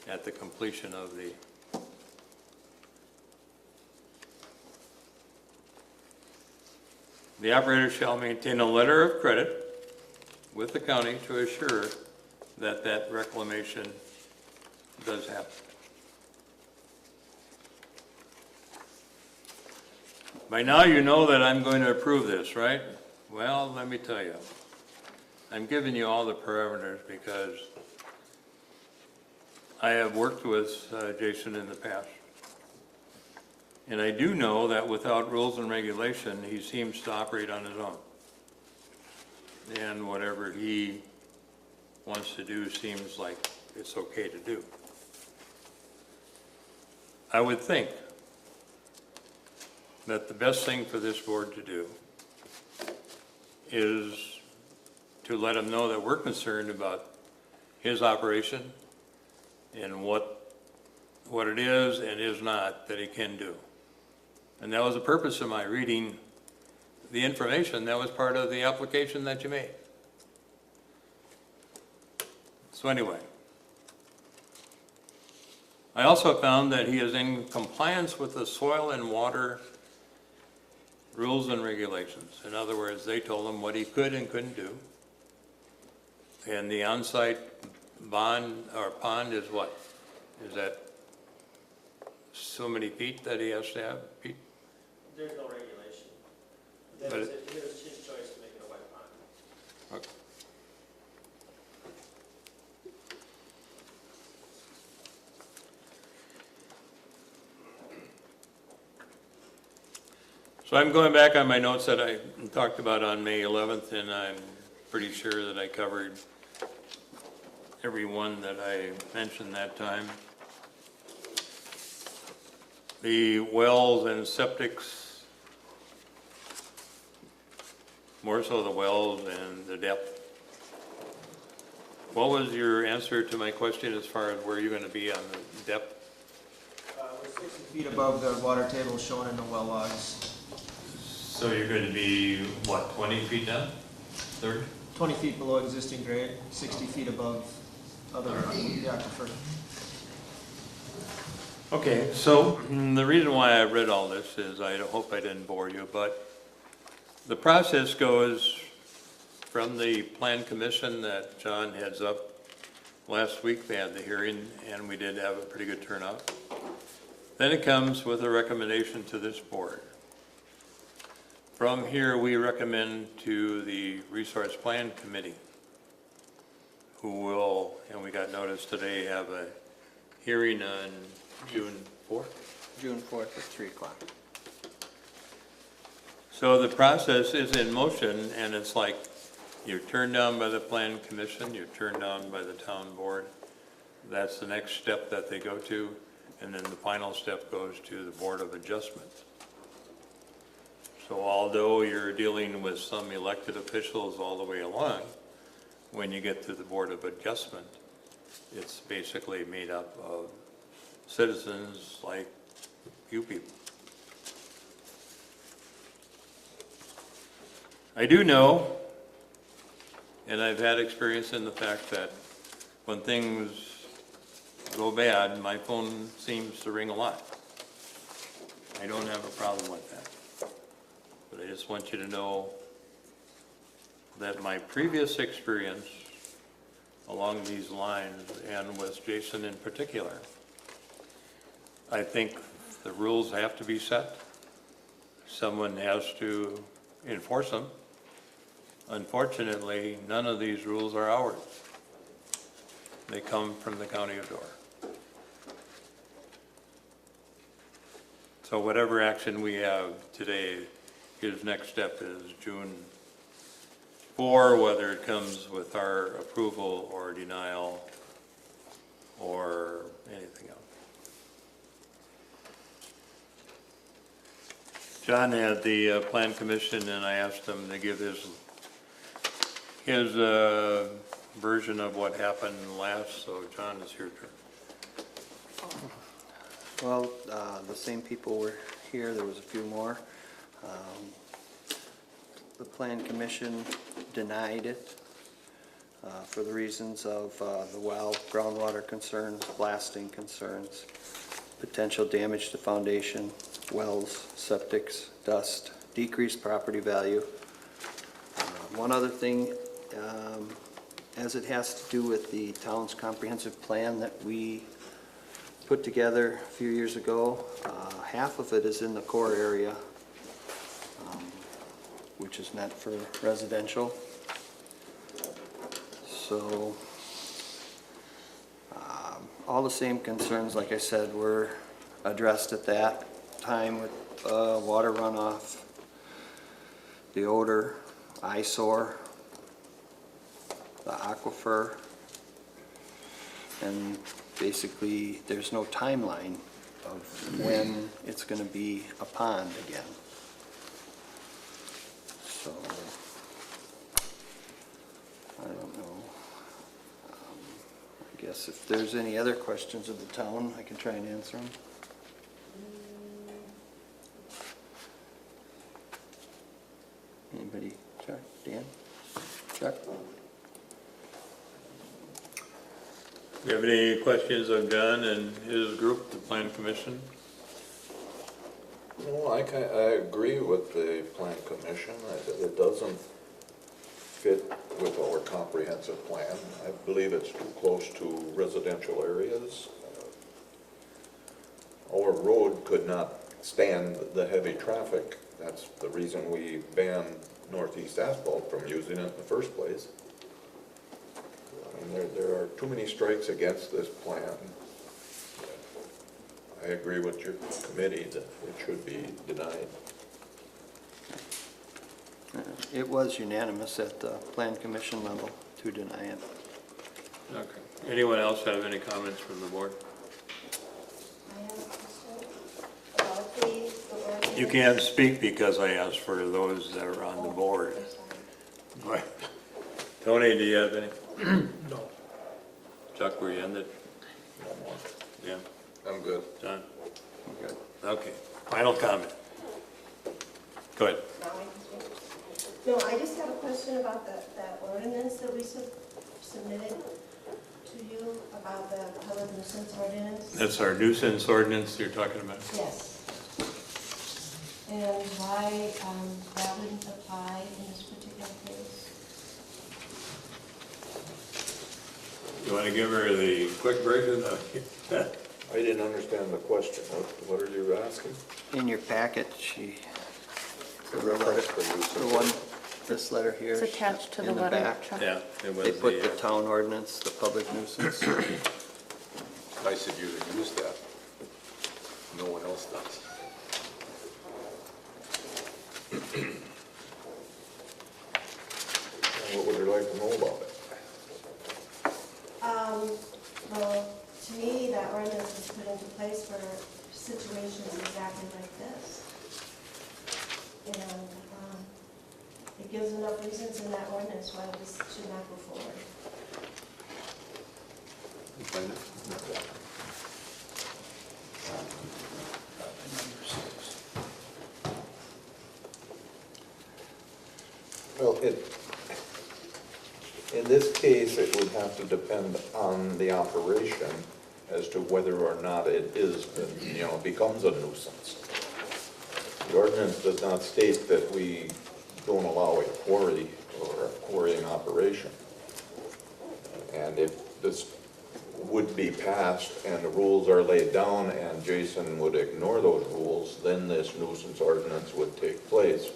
at the completion of the operator shall maintain a letter of credit with the county to assure that that reclamation does happen. By now you know that I'm going to approve this, right? Well, let me tell you. I'm giving you all the parameters because I have worked with Jason in the past. And I do know that without rules and regulation, he seems to operate on his own. And whatever he wants to do seems like it's okay to do. I would think that the best thing for this board to do is to let him know that we're concerned about his operation and what it is and is not that he can do. And that was the purpose of my reading the information that was part of the application that you made. So anyway, I also found that he is in compliance with the soil and water rules and regulations. In other words, they told him what he could and couldn't do. And the on-site bond or pond is what? Is that so many feet that he has to have? Feet? There's no regulation. That But was it was his choice to make it a wet pond. Okay. So I'm going back on my notes that I talked about on May 11th, and I'm pretty sure that I covered every one that I mentioned that time. The wells and septics, more so the wells and the depth. What was your answer to my question as far as where you're going to be on the depth? We're 60 feet above the water table shown in the well logs. So you're going to be, what, 20 feet down? 30? 20 feet below existing grade, 60 feet above other the aquifer. Okay, so the reason why I read all this is I hope I didn't bore you, but the process goes from the Plan Commission that John heads up. Last week they had the hearing and we did have a pretty good turnout. Then it comes with a recommendation to this board. From here we recommend to the Resource Plan Committee, who will, and we got notice today, have a hearing on June 4th? June 4th at 3 o'clock. So the process is in motion, and it's like you're turned down by the Plan Commission, you're turned down by the town board. That's the next step that they go to, and then the final step goes to the Board of Adjustment. So although you're dealing with some elected officials all the way along, when you get to the Board of Adjustment, it's basically made up of citizens like you people. I do know, and I've had experience in the fact that when things go bad, my phone seems to ring a lot. I don't have a problem with that. But I just want you to know that my previous experience along these lines, and with Jason in particular, I think the rules have to be set. Someone has to enforce them. Unfortunately, none of these rules are ours. They come from the County of Door. So whatever action we have today, his next step is June 4, whether it comes with our approval or denial or anything else. John had the Plan Commission, and I asked him to give his version of what happened last, so John, it's your turn. Well, the same people were here. There was a few more. The Plan Commission denied it for the reasons of the well, groundwater concerns, blasting concerns, potential damage to foundation, wells, septics, dust, decreased property value. One other thing, as it has to do with the town's comprehensive plan that we put together a few years ago. Half of it is in the core area, which is meant for residential. So all the same concerns, like I said, were addressed at that time with water runoff, the odor, eyesore, the aquifer, and basically there's no timeline of when it's going to be a pond again. So I don't know. I guess if there's any other questions of the town, I can try and answer them. Anybody? Chuck? Dan? Chuck? Do you have any questions of John and his group, the Plan Commission? No, I agree with the Plan Commission. It doesn't fit with our comprehensive plan. I believe it's too close to residential areas. Our road could not stand the heavy traffic. That's the reason we banned Northeast Asphalt from using it in the first place. I mean, there are too many strikes against this plan. I agree with your committee that it should be denied. It was unanimous at the Plan Commission level to deny it. Okay. Anyone else have any comments from the board? I have a question about the ordinance. You can't speak because I asked for those that are on the board. Right. Tony, do you have any? No. Chuck, were you ended? No more. Yeah. I'm good. John? I'm good. Okay. Final comment. Go ahead. No, I just have a question about that ordinance that we submitted to you about the public nuisance ordinance. That's our nuisance ordinance you're talking about? Yes. And why that wouldn't apply in this particular case? You want to give her the quick version of I didn't understand the question. What are you asking? In your packet, she, The reference to the nuisance. one, this letter here. It's attached to the in letter. back. Chuck. Yeah, it was They put the the, town ordinance, the public nuisance. Nice of you to use that. No one else does. What would you like to know about it? Well, to me, that ordinance was put into place for situations exactly like this. And it gives enough reasons in that ordinance why this should not go forward. find it? Well, in this case, it would have to depend on the operation as to whether or not it is, becomes a nuisance. The ordinance does not state that we don't allow a quarry or a quarrying operation. And if this would be passed and the rules are laid down and Jason would ignore those rules, then this nuisance ordinance would take place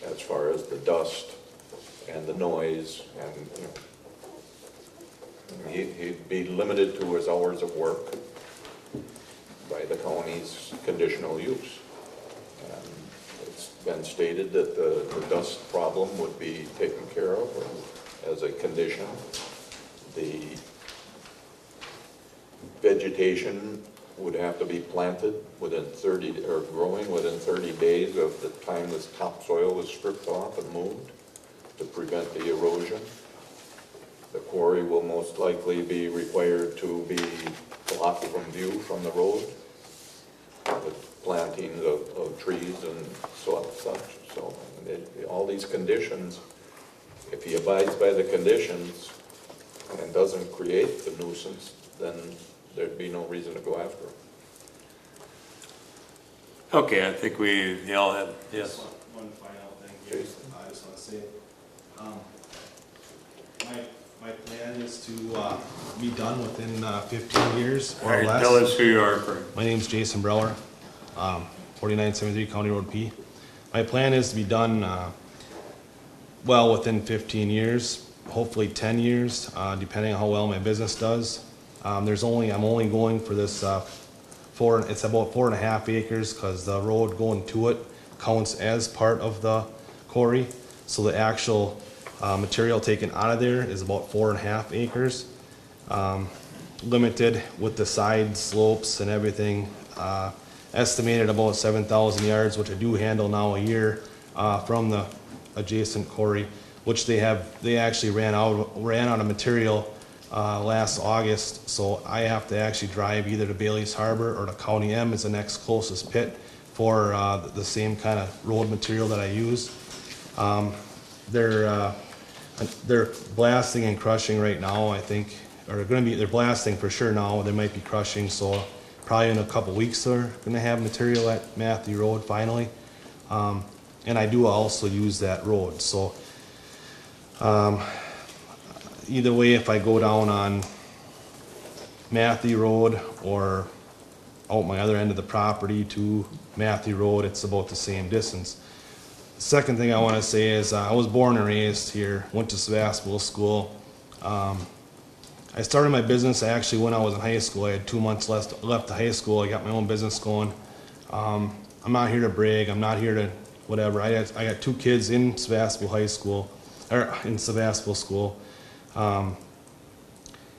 as far as the dust and the noise, and he'd be limited to his hours of work by the county's conditional use. And it's been stated that the dust problem would be taken care of as a condition. The vegetation would have to be planted within 30, or growing within 30 days of the time this topsoil was stripped off and moved to prevent the erosion. The quarry will most likely be required to be blocked from view from the road with plantings of trees and such. So all these conditions, if he abides by the conditions and doesn't create the nuisance, then there'd be no reason to go after him. Okay, I think we all have, yes. One final thing here, I just want to say, my My plan is to be done within 15 years All or right, less. tell us who you are, Frank. My name's Jason Brower, 4973 County Road P. My plan is to be done well within 15 years, hopefully 10 years, depending on how well my business does. I'm only going for this it's about 4.5 acres because the road going to it counts as part of the quarry. So the actual material taken out of there is about 4.5 acres. Limited with the side slopes and everything. Estimated about 7,000 yards, which I do handle now a year from the adjacent quarry, which they actually ran out of material last August. So I have to actually drive either to Bailey's Harbor or to County M is the next closest pit for the same kind of road material that I use. They're blasting and crushing right now, I think, or they're blasting for sure now. They might be crushing, so probably in a couple weeks they're gonna have material at Matthew Road finally. And I do also use that road, so either way, if I go down on Matthew Road or out my other end of the property to Matthew Road, it's about the same distance. Second thing I want to say is I was born and raised here, went to Sevastopol school. I started my business actually when I was in high school. I had 2 months left of high school. I got my own business going. I'm not here to brag. I'm not here to whatever. I got 2 kids in Sevastopol High School, or in Sevastopol School.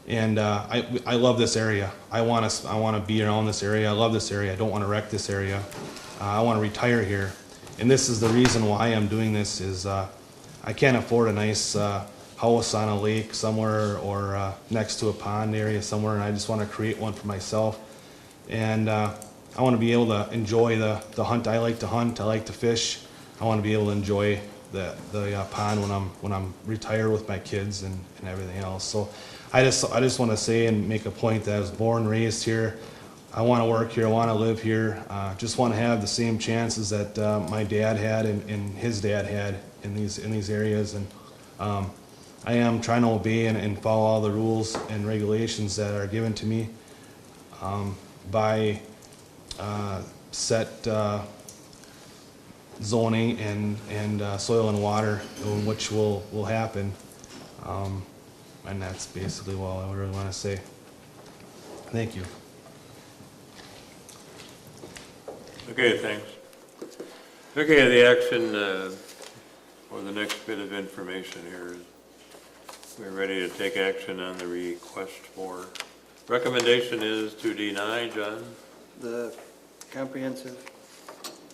And I love this area. I want to be around this area. I love this area. I don't want to wreck this area. I want to retire here. And this is the reason why I'm doing this is I can't afford a nice house on a lake somewhere or next to a pond area somewhere, and I just want to create one for myself. And I want to be able to enjoy the hunt. I like to hunt. I like to fish. I want to be able to enjoy the pond when I'm retired with my kids and everything else. So I just want to say and make a point that I was born, raised here. I want to work here. I want to live here. Just want to have the same chances that my dad had and his dad had in these areas. And I am trying to obey and follow all the rules and regulations that are given to me by set zoning and soil and water, which will happen. And that's basically all I really want to say. Thank you. Okay, thanks. Okay, the action or the next bit of information here is we're ready to take action on the request for. Recommendation is to deny, John? The Comprehensive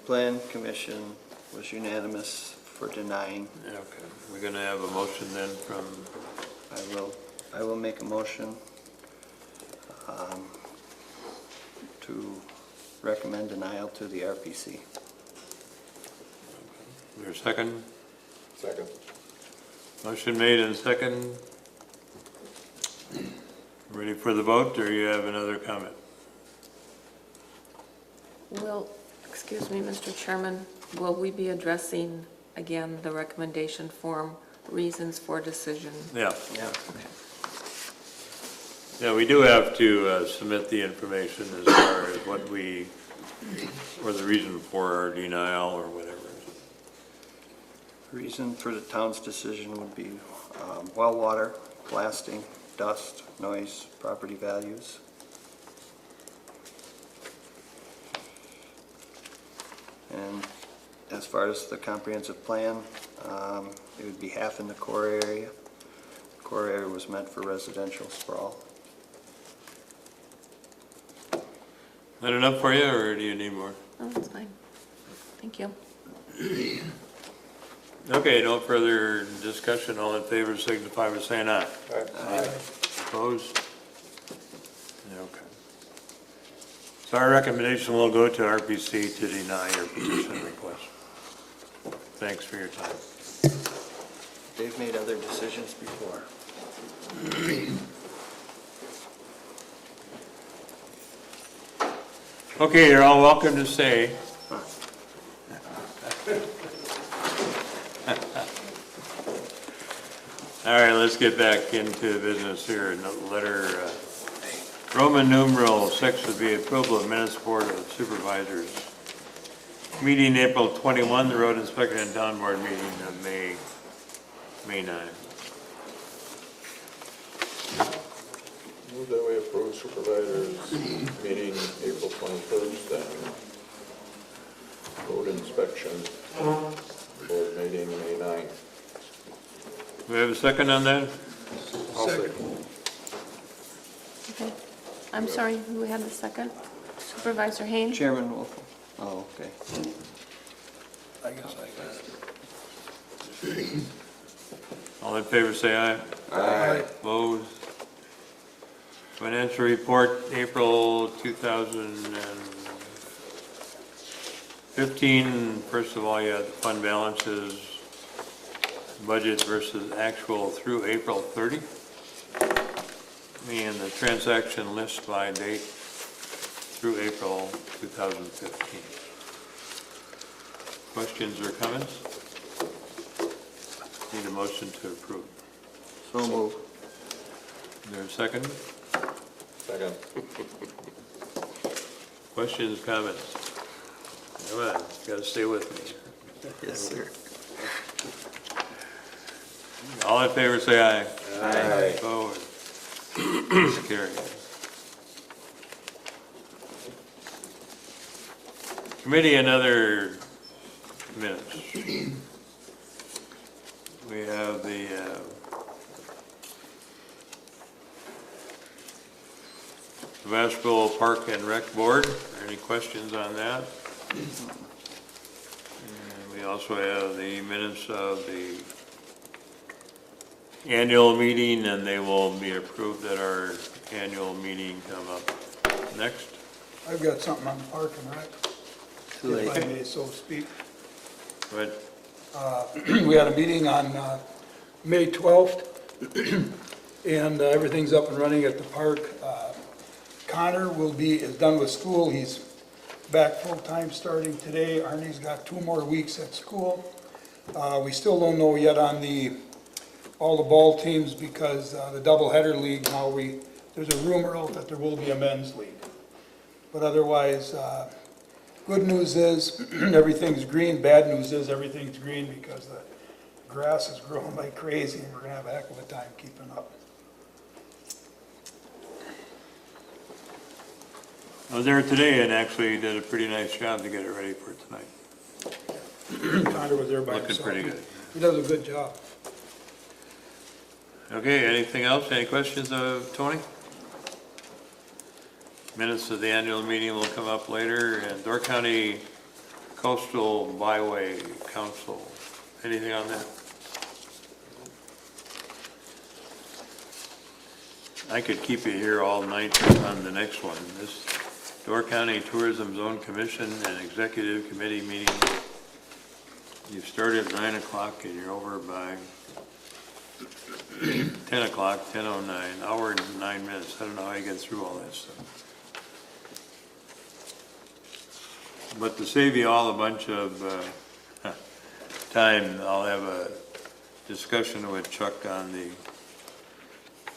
Plan Commission was unanimous for denying. Okay, we're gonna have a motion then from, I will make a motion to recommend denial to the RPC. is there a second? Second. Motion made and second. Ready for the vote, or you have another comment? Will, excuse me, Mr. Chairman, will we be addressing again the recommendation form, reasons for decision? Yeah. Yeah. Yeah, we do have to submit the information as far as what or the reason for our denial or whatever. Reason for the town's decision would be well water, blasting, dust, noise, property values. And as far as the comprehensive plan, it would be half in the core area. The core area was meant for residential sprawl. That enough for you, or do you need more? Oh, that's fine. Thank you. Okay, no further discussion. All in favor signify by saying aye. Aye. Opposed? Okay. So our recommendation will go to RPC to deny your petition request. Thanks for your time. They've made other decisions before. Okay, you're all welcome to stay. All right, let's get back into business here. Letter, Roman numeral 6 would be approval of minutes Board of Supervisors. Meeting April 21, the road inspector and town board meeting of May 9. Move that we approve supervisors meeting April 21st and road inspection board meeting May 9th. Do we have a second on that? Second. Okay. I'm sorry, who had the second? Supervisor Haynes? Chairman Wolf. Oh, okay. I guess I got it. All in favor, say aye. Aye. Opposed? Financial report, April 2015. First of all, you have the fund balances, budget versus actual through April 30. And the transaction list by date through April 2015. Questions or comments? Need a motion to approve. So move. Is there a second? Second. Questions, comments? Come on, you gotta stay with me. Yes, sir. All in favor, say aye. Aye. Opposed? Motion carried. Committee and other minutes. We have the Sevastopol Park and Rec Board. Are there any questions on that? And we also have the minutes of the annual meeting, and they will be approved at our annual meeting come up next. I've got something on Park and Rec, Too late. if I may so speak. But We had a meeting on May 12th, and everything's up and running at the park. Connor is done with school. He's back full-time starting today. Arnie's got 2 more weeks at school. We still don't know yet on all the ball teams because the doubleheader league, now there's a rumor out that there will be a men's league. But otherwise, good news is everything's green. Bad news is everything's green because the grass is growing like crazy and we're gonna have a heck of a time keeping up. I was there today and actually did a pretty nice job to get it ready for tonight. Connor was there by Looking himself. pretty good. He does a good job. Okay, anything else? Any questions of Tony? Minutes of the annual meeting will come up later. And Door County Coastal Byway Council, anything on that? I could keep you here all night on the next one. This Door County Tourism Zone Commission and Executive Committee meeting. You start at 9 o'clock and you're over by 10 o'clock, 10:09, hour and 9 minutes. I don't know how you get through all that stuff. But to save you all a bunch of time, I'll have a discussion with Chuck on the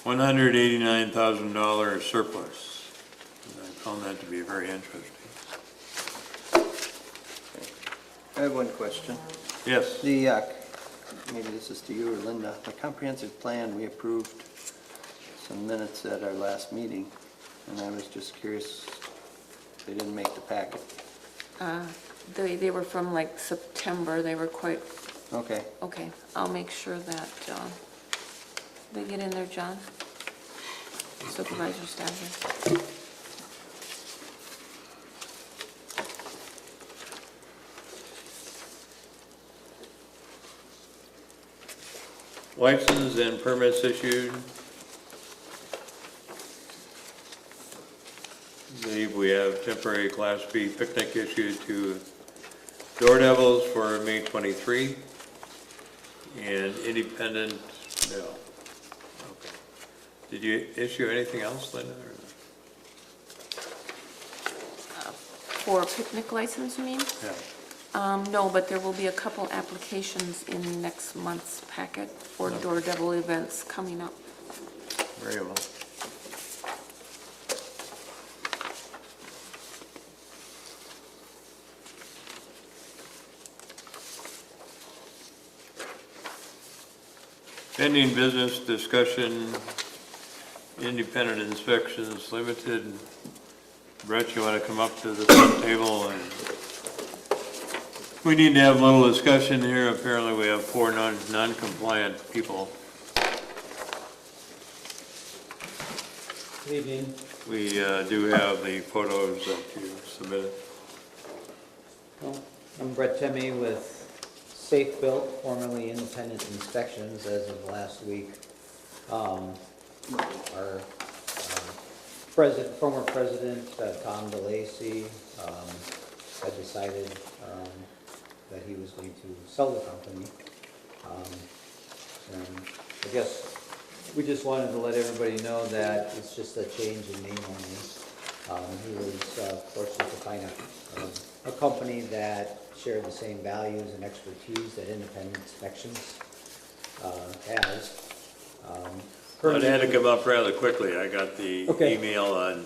$189,000 surplus. I found that to be very interesting. I have one question. Yes. The, maybe this is to you or Linda, the comprehensive plan, we approved some minutes at our last meeting, and I was just curious, they didn't make the packet. They were from like September. They were quite, Okay. okay. I'll make sure that they get in there, John. Supervisor Stadler. License and permits issued. I believe we have temporary Class B picnic issued to Door Devils for May 23 and independent, no. Okay. Did you issue anything else, Linda? Or? For a picnic license, you mean? Yeah. No, but there will be a couple applications in next month's packet for Door Devil events coming up. Very well. Pending business discussion, independent inspections limited. Brett, you want to come up to the front table? And we need to have a little discussion here. Apparently we have 4 non-compliant people. Good evening. We do have the photos that you submitted. Well, I'm Brett Temme with Safe Built, formerly Independent Inspections as of last week. Our former president, Tom DeLacy, had decided that he was going to sell the company. And I guess we just wanted to let everybody know that it's just a change in name only. He was fortunate to find a company that shared the same values and expertise that Independent Inspections has. It had to come up rather quickly. I got the Okay. email on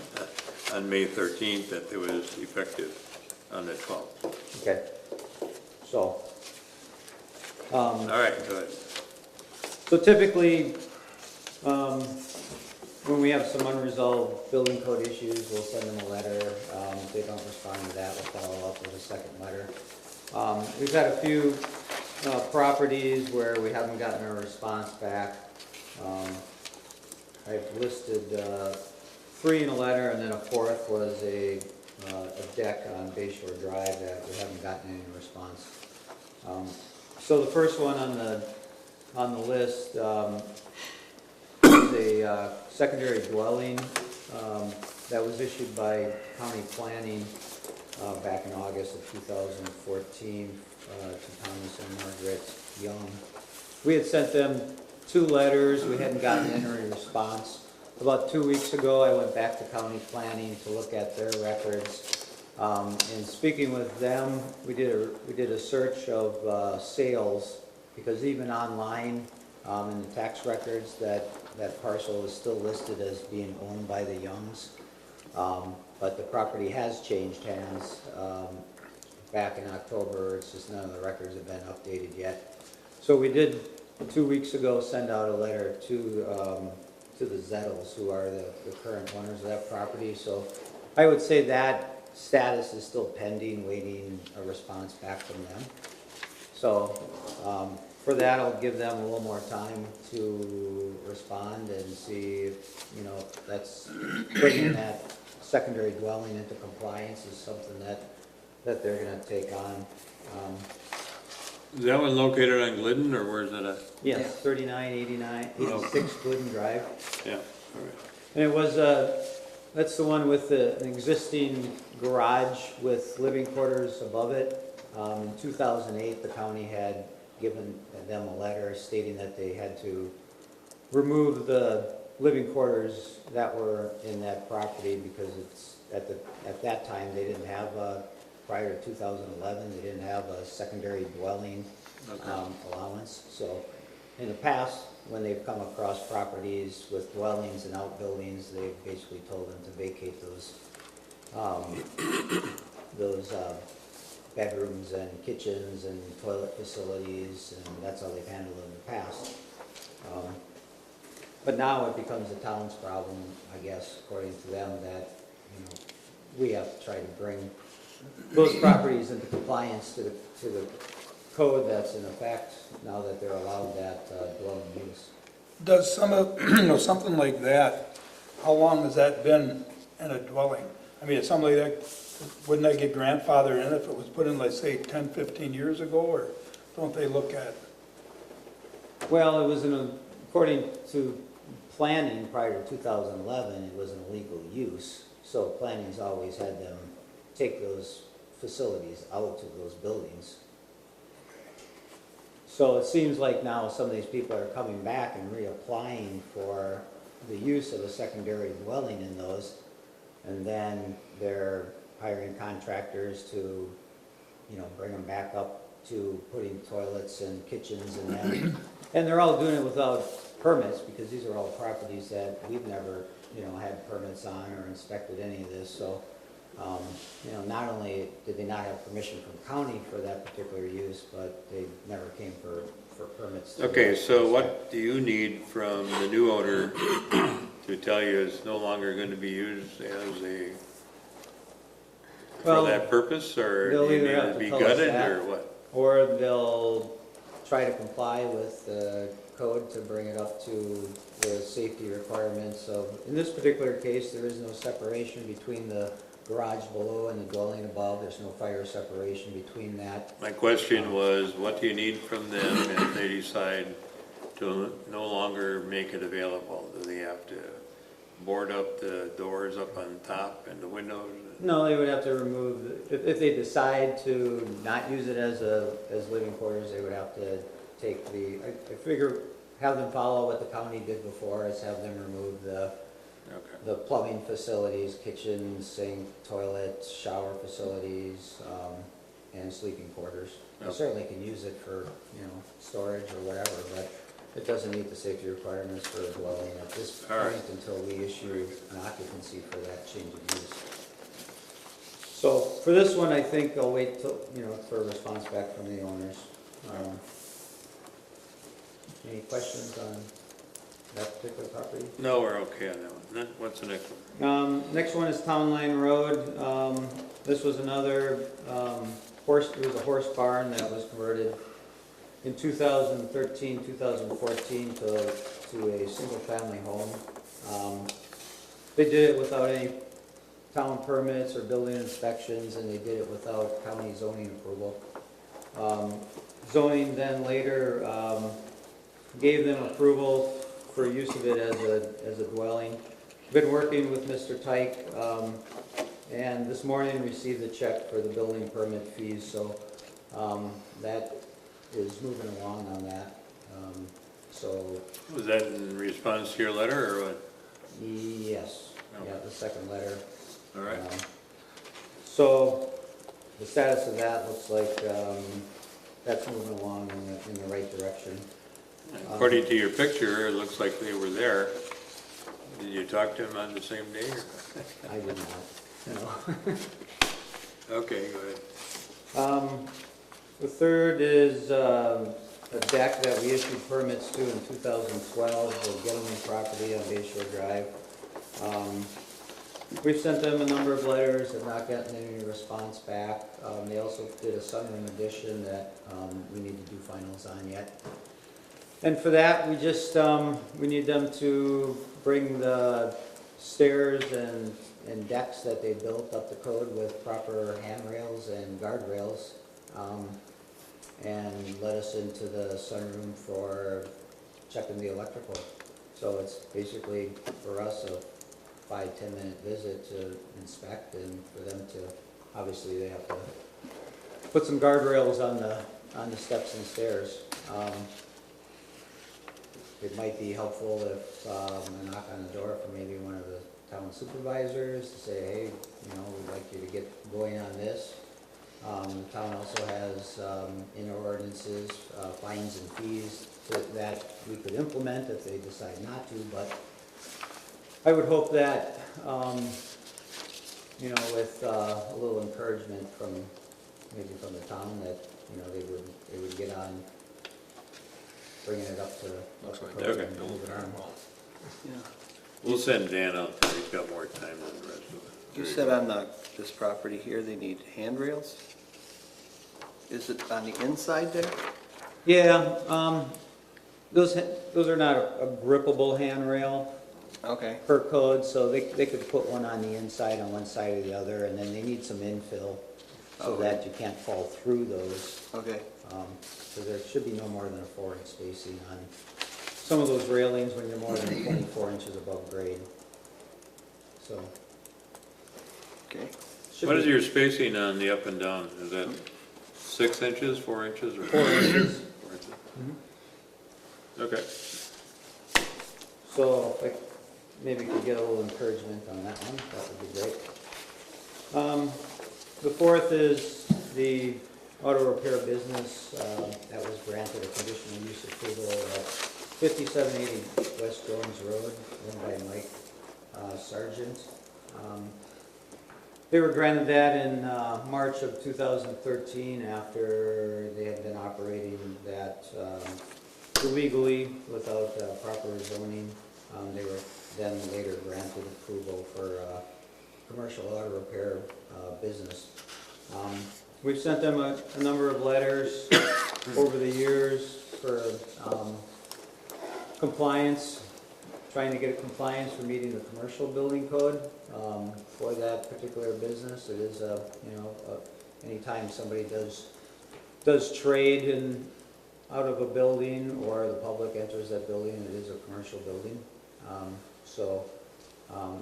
May 13th that it was effective on the 12th. Okay. So. All right, go ahead. So typically, when we have some unresolved building code issues, we'll send them a letter. If they don't respond to that, we'll follow up with a second letter. We've had a few properties where we haven't gotten a response back. I've listed 3 in a letter, and then a 4th was a deck on Bayshore Drive that we haven't gotten any response. So the first one on the list is a secondary dwelling that was issued by County Planning back in August of 2014 to Thomas and Margaret Young. We had sent them 2 letters. We hadn't gotten any response. About 2 weeks ago, I went back to County Planning to look at their records. And speaking with them, we did a search of sales, because even online in the tax records, that parcel is still listed as being owned by the Youngs. But the property has changed hands back in October. It's just none of the records have been updated yet. So we did 2 weeks ago send out a letter to the Zettles, who are the current owners of that property. So I would say that status is still pending, waiting a response back from them. So for that, I'll give them a little more time to respond and see if, that's bringing that secondary dwelling into compliance is something that they're going to take on. Is that one located on Glidden, or where is it at? Yes, 86 Glidden Drive. Yeah, all right. And it was, that's the one with an existing garage with living quarters above it. In 2008, the county had given them a letter stating that they had to remove the living quarters that were in that property because it's, at that time, they didn't have prior to 2011, they didn't have a secondary dwelling allowance. So in the past, when they've come across properties with dwellings and outbuildings, they've basically told them to vacate those bedrooms and kitchens and toilet facilities, and that's how they've handled it in the past. But now it becomes the town's problem, I guess, according to them, that we have to try to bring those properties into compliance to the code that's in effect now that they're allowed that dwelling use. Does something like that, how long has that been in a dwelling? I mean, it's something like that, wouldn't that get grandfathered in if it was put in, let's say, 10, 15 years ago, or don't they look at it? Well, it was according to planning prior to 2011, it was an illegal use. So planning's always had them take those facilities out of those buildings. So it seems like now some of these people are coming back and reapplying for the use of a secondary dwelling in those, and then they're hiring contractors to bring them back up to putting toilets and kitchens in them. And they're all doing it without permits, because these are all properties that we've never, had permits on or inspected any of this, so, not only did they not have permission from county for that particular use, but they never came for permits. Okay, so what do you need from the new owner to tell you it's no longer going to be used as for that purpose, or do you need it to be gutted, or what? Or they'll try to comply with the code to bring it up to the safety requirements of, in this particular case, there is no separation between the garage below and the dwelling above. There's no fire separation between that. My question was, what do you need from them if they decide to no longer make it available? Do they have to board up the doors up on top and the windows? No, they would have to remove, if they decide to not use it as living quarters, they would have to take I figure, have them follow what the county did before, is have them remove the plumbing facilities, kitchen, sink, toilets, shower facilities, and sleeping quarters. They certainly can use it for, storage or whatever, but it doesn't meet the safety requirements for a dwelling at this point until we issue an occupancy for that change of use. So for this one, I think I'll wait till, for a response back from the owners. Any questions on that particular property? No, we're okay on that one. What's the next one? Next one is Town Line Road. This was another it was a horse barn that was converted in 2013, 2014 to a single-family home. They did it without any town permits or building inspections, and they did it without county zoning approval. Zoning then later gave them approval for use of it as a dwelling. Been working with Mr. Tyke, and this morning received a check for the building permit fees, so that is moving along on that. So Was that in response to your letter, or what? yes, yeah, the second letter. All right. So the status of that looks like that's moving along in the right direction. According to your picture, it looks like they were there. Did you talk to them on the same day? Or? I did not, no. Okay, go ahead. The third is a deck that we issued permits to in 2012, the Gettleman property on Bay Shore Drive. We've sent them a number of letters, have not gotten any response back. They also did a sunroom addition that we need to do finals on yet. And for that, we just, we need them to bring the stairs and decks that they built up the code with proper handrails and guardrails, and let us into the sunroom for checking the electrical. So it's basically for us a 5-10 minute visit to inspect, and for them to, obviously they have to put some guardrails on the steps and stairs. It might be helpful if I knock on the door for maybe one of the town supervisors to say, hey, we'd like you to get going on this. The town also has in our ordinances fines and fees that we could implement if they decide not to, but I would hope that, with a little encouragement from the town, that, they would get on bringing it up to. Looks like they're going to move it on. We'll send Dan out there. He's got more time than the rest of it. You said on this property here, they need handrails? Is it on the inside there? Yeah, those are not a grippable handrail. Okay. Per code, so they could put one on the inside on one side or the other, and then they need some infill so that you can't fall through those. Okay. So there should be no more than a 4-inch spacing on some of those railings when you're more than 24 inches above grade. So. Okay. What is your spacing on the up and down? Is that 6 inches, 4 inches, or 4 inches? 4 inches. Mm-hmm. Okay. So if I maybe could get a little encouragement on that one, that would be great. The fourth is the auto repair business that was granted a conditional use approval at 5780 West Jones Road, owned by Mike Sargent. They were granted that in March of 2013 after they had been operating that illegally without proper zoning. They were then later granted approval for commercial auto repair business. We've sent them a number of letters over the years for compliance, trying to get compliance for meeting the commercial building code for that particular business. It is anytime somebody does trade out of a building or the public enters that building, it is a commercial building.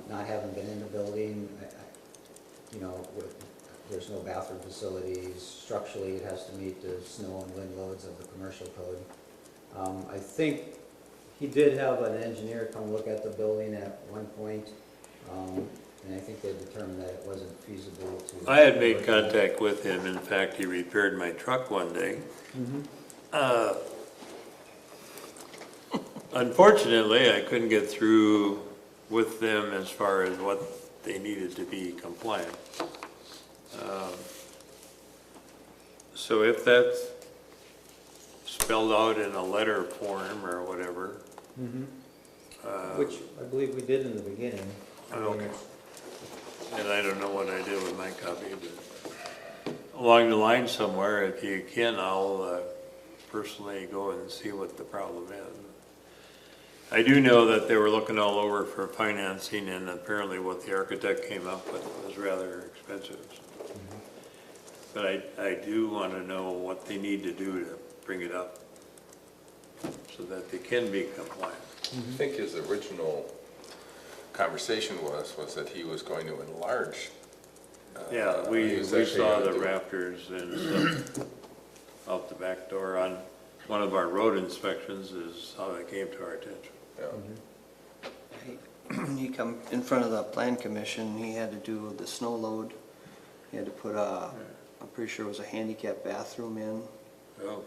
Not having been in the building, there's no bathroom facilities. Structurally, it has to meet the snow and wind loads of the commercial code. I think he did have an engineer come look at the building at one point, and I think they determined that it wasn't feasible to... I had made contact with him. In fact, he repaired my truck one day. Unfortunately, I couldn't get through with them as far as what they needed to be compliant. So if that's spelled out in a letter form or whatever. Which I believe we did in the beginning. Okay. And I don't know what I did with my copy, but along the line somewhere, if you can, I'll personally go and see what the problem is. I do know that they were looking all over for financing, and apparently what the architect came up with was rather expensive. But I do want to know what they need to do to bring it up so that they can be compliant. I think his original conversation was that he was going to enlarge. Yeah, we saw the rafters and stuff out the back door on one of our road inspections is how that came to our attention. He come in front of the plan commission, he had to do the snow load. He had to put I'm pretty sure it was a handicap bathroom in. Oh.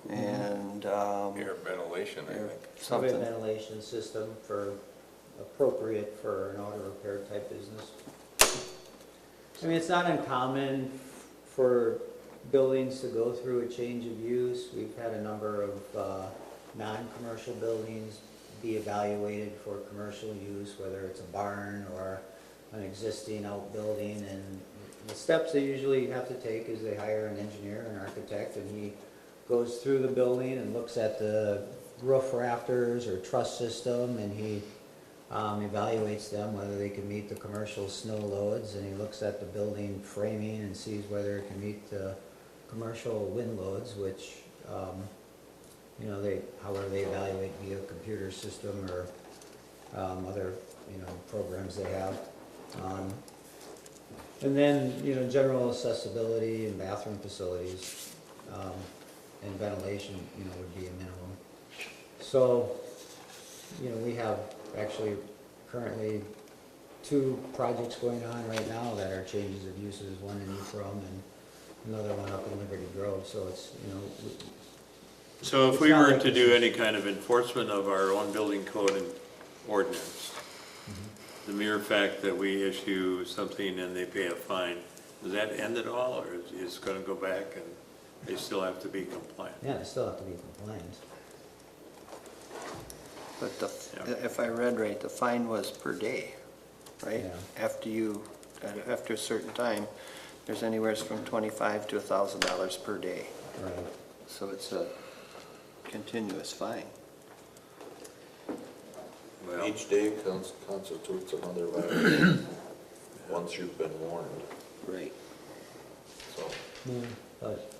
And air ventilation, I think. Something. Ventilation system appropriate for an auto repair type business. I mean, it's not uncommon for buildings to go through a change of use. We've had a number of non-commercial buildings be evaluated for commercial use, whether it's a barn or an existing outbuilding. And the steps they usually have to take is they hire an engineer, an architect, and he goes through the building and looks at the roof rafters or truss system, and he evaluates them, whether they can meet the commercial snow loads, and he looks at the building framing and sees whether it can meet the commercial wind loads, which however they evaluate via computer system or other programs they have. And then general accessibility and bathroom facilities and ventilation would be a minimum. So we have actually currently 2 projects going on right now that are changes of uses, one in Ephraim and another one up in Liberty Grove. So it's So if we were to do any kind of enforcement of our own building code and ordinance, the mere fact that we issue something and they pay a fine, does that end it all, or is it going to go back and they still have to be compliant? Yeah, they still have to be compliant. But if I read right, the fine was per day, right? Yeah. After a certain time, there's anywhere from $25 to $1,000 per day. Right. So it's a continuous fine. Well, Each day constitutes another violation, once you've been warned. Right. So, But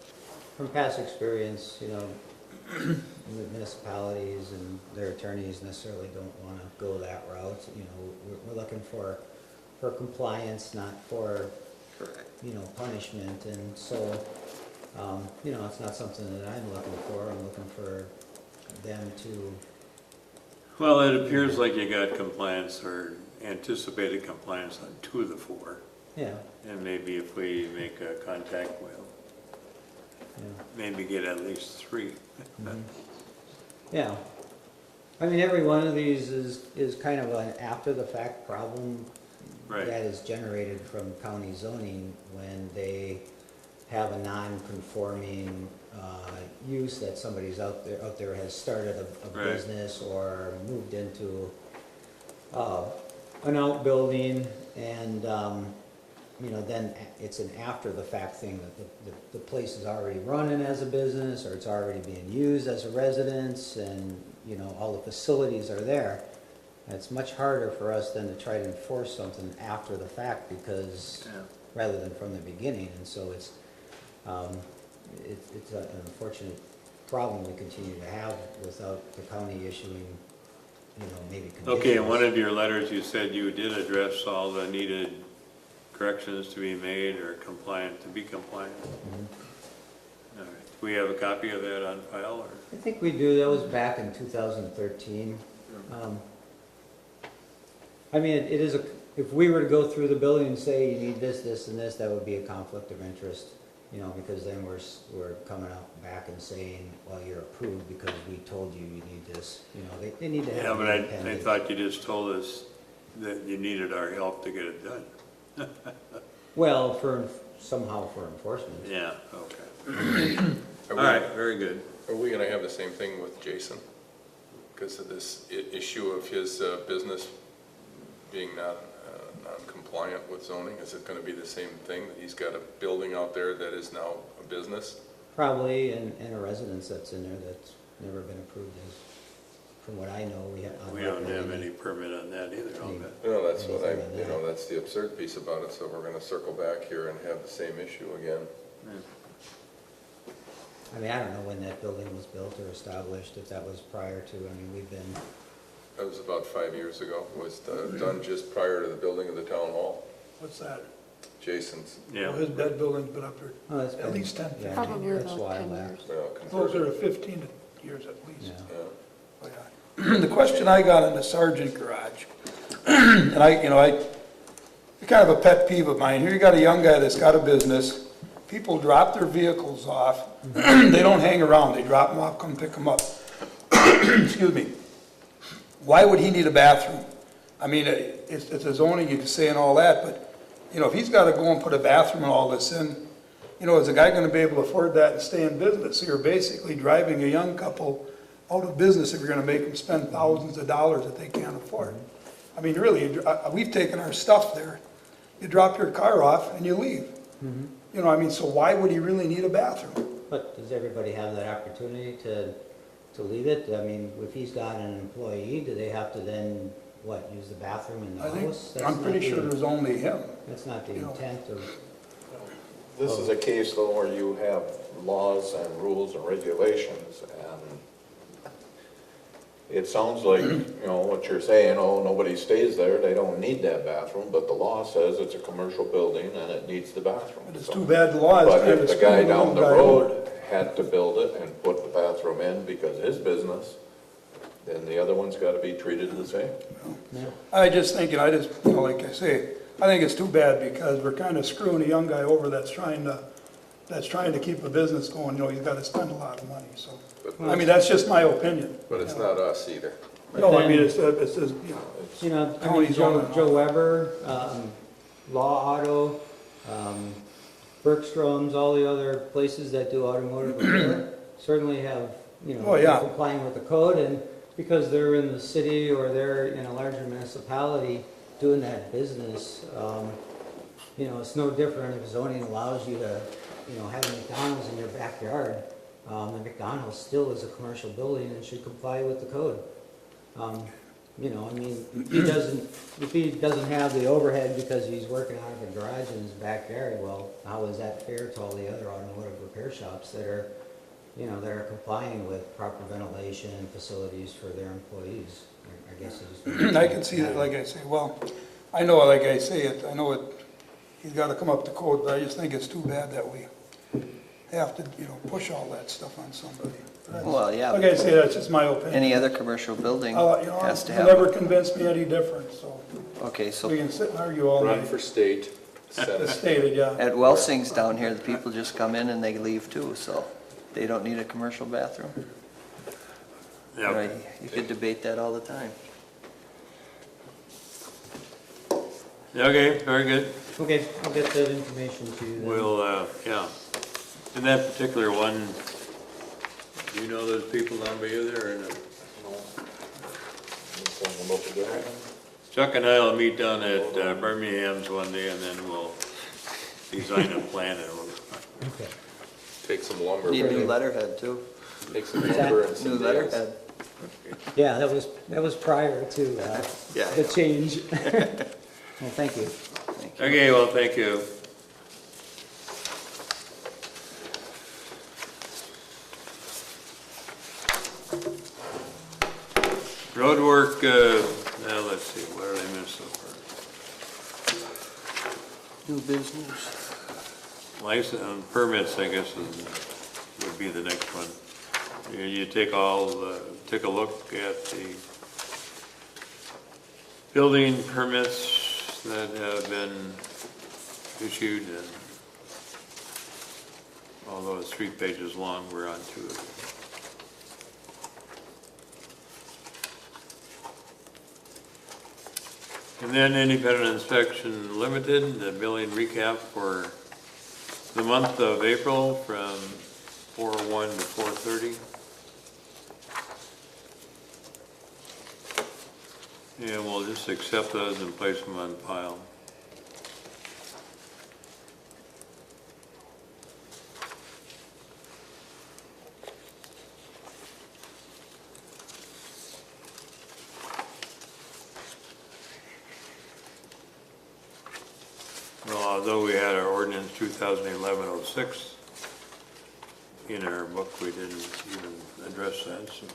from past experience, municipalities and their attorneys necessarily don't want to go that route. We're looking for compliance, not for punishment, and so it's not something that I'm looking for. I'm looking for them to. well, it appears like you got compliance or anticipated compliance on 2 of the 4. Yeah. And maybe if we make a contact, maybe get at least 3. Yeah. I mean, every one of these is kind of an after-the-fact problem Right. that is generated from county zoning when they have a non-conforming use that somebody's out there has started a Right. business or moved into an outbuilding, and then it's an after-the-fact thing that the place is already running as a business, or it's already being used as a residence, and all the facilities are there. And it's much harder for us then to try to enforce something after the fact, because rather than from the beginning, and so it's an unfortunate problem we continue to have without the county issuing, maybe conditions. Okay, in one of your letters, you said you did address all the needed corrections to be made or to be compliant. All right. Do we have a copy of that on file? Or? I think we do. That was back in 2013. I mean, it is if we were to go through the building and say you need this, this, and this, that would be a conflict of interest, because then we're coming out back and saying, well, you're approved because we told you you need this. They need to have. Yeah, but I thought you just told us that you needed our help to get it done. Well, somehow for enforcement. Yeah. Okay. All right. Very good. Are we going to have the same thing with Jason? Because of this issue of his business being non-compliant with zoning? Is it going to be the same thing, that he's got a building out there that is now a business? Probably, and a residence that's in there that's never been approved as, from what I know, We don't have any permit on that either, I'll bet. No, that's what that's the absurd piece about it, so we're going to circle back here and have the same issue again. I mean, I don't know when that building was built or established, if that was prior to, we've been... That was about 5 years ago. It was done just prior to the building of the town hall. What's that? Jason's. Yeah. Well, his bed building's been up there Oh, that's at least 10, 15 Probably years. That's about why 10 back. years. Well, Closer converted. to 15 years at least. Yeah. Yeah. Oh, yeah. The question I got in the sergeant garage, and I kind of a pet peeve of mine. Here you got a young guy that's got a business. People drop their vehicles off. They don't hang around. They drop them off, come pick them up. Excuse me. Why would he need a bathroom? I mean, it's a zoning, you can say and all that, but, if he's got to go and put a bathroom and all this in, is the guy going to be able to afford that and stay in business? So you're basically driving a young couple out of business if you're going to make them spend thousands of dollars that they can't afford. I mean, really, we've taken our stuff there. You drop your car off and you leave. So why would he really need a bathroom? But does everybody have that opportunity to leave it? I mean, if he's got an employee, do they have to then, use the bathroom in the house? I'm pretty sure there's only him. That's not the intent of... This is a case, though, where you have laws and rules and regulations, and it sounds like, what you're saying, nobody stays there, they don't need that bathroom, but the law says it's a commercial building and it needs the bathroom. But it's too bad the law is But kind of if the guy screwing down the guy road had to build it and put the bathroom in because of his business, then the other one's got to be treated the same. I just think, like I say, I think it's too bad because we're kind of screwing a young guy over that's trying to keep a business going. He's got to spend a lot of money. So, that's just my opinion. But it's not us either. No, I mean, it's Joe Weber, Law Auto, Bergstrom's, all the other places that do automotive repair certainly have, complying with the code, and because they're in the city or they're in a larger municipality doing that business, it's no different if zoning allows you to, have a McDonald's in your backyard. The McDonald's still is a commercial building and should comply with the code. If he doesn't have the overhead because he's working out of a garage in his backyard, well, how is that fair to all the other automotive repair shops that are, that are complying with proper ventilation and facilities for their employees? I guess I can see that, like I say, I know he's got to come up to code, but I just think it's too bad that we have to, push all that stuff on somebody. Well, yeah. Like I say, that's just my opinion. Any other commercial building has to It'll have... never convince me any different, so. Okay, so... We can sit and argue all night. Run for state. As stated, yeah. At Welsing's down here, the people just come in and they leave too, so they don't need a commercial bathroom. Yeah. Right, you could debate that all the time. Okay, very good. Okay, I'll get that information to you then. We'll, yeah. In that particular one, do you know those people down by you there? Or no? Chuck and I will meet down at Birmingham's one day, and then we'll design a plan and we'll. Okay. Take some lumber. Need a new letterhead too. Take some lumber and New some nails. letterhead. Yeah, that was prior to Yeah. the change. Well, thank you. Okay, well, thank you. Road work, now let's see, what did I miss so far? New business. License, permits, I guess, would be the next one. You take take a look at the building permits that have been issued, and although it's 3 pages long, we're on to it. And then Independent Inspection Limited, the billing recap for the month of April from 4/1 to 4/30. And we'll just accept those and place them on file. Well, although we had our ordinance 2011-06 in our book, we didn't even address that, so.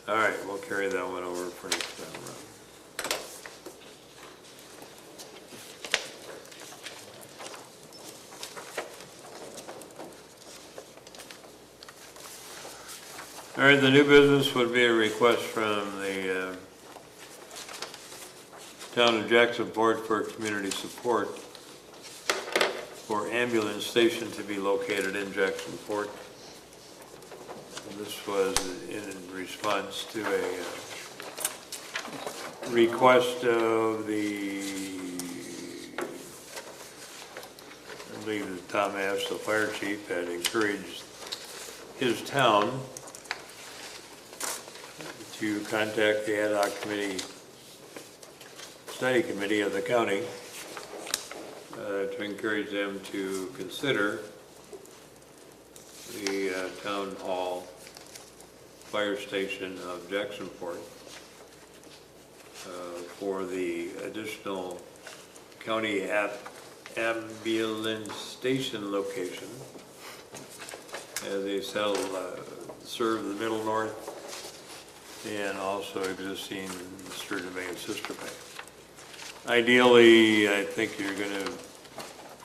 All right, we'll carry that one over for next time around. All right, the new business would be a request from the town of Jacksonport for community support for ambulance station to be located in Jacksonport. This was in response to a request of I believe that Tom Ash, the fire chief, had encouraged his town to contact the ad hoc study committee of the county to encourage them to consider the town hall fire station of Jacksonport for the additional county ambulance station location as they serve the Middle North and also existing Sturgeon Bay and Sister Bay. Ideally, I think you're going to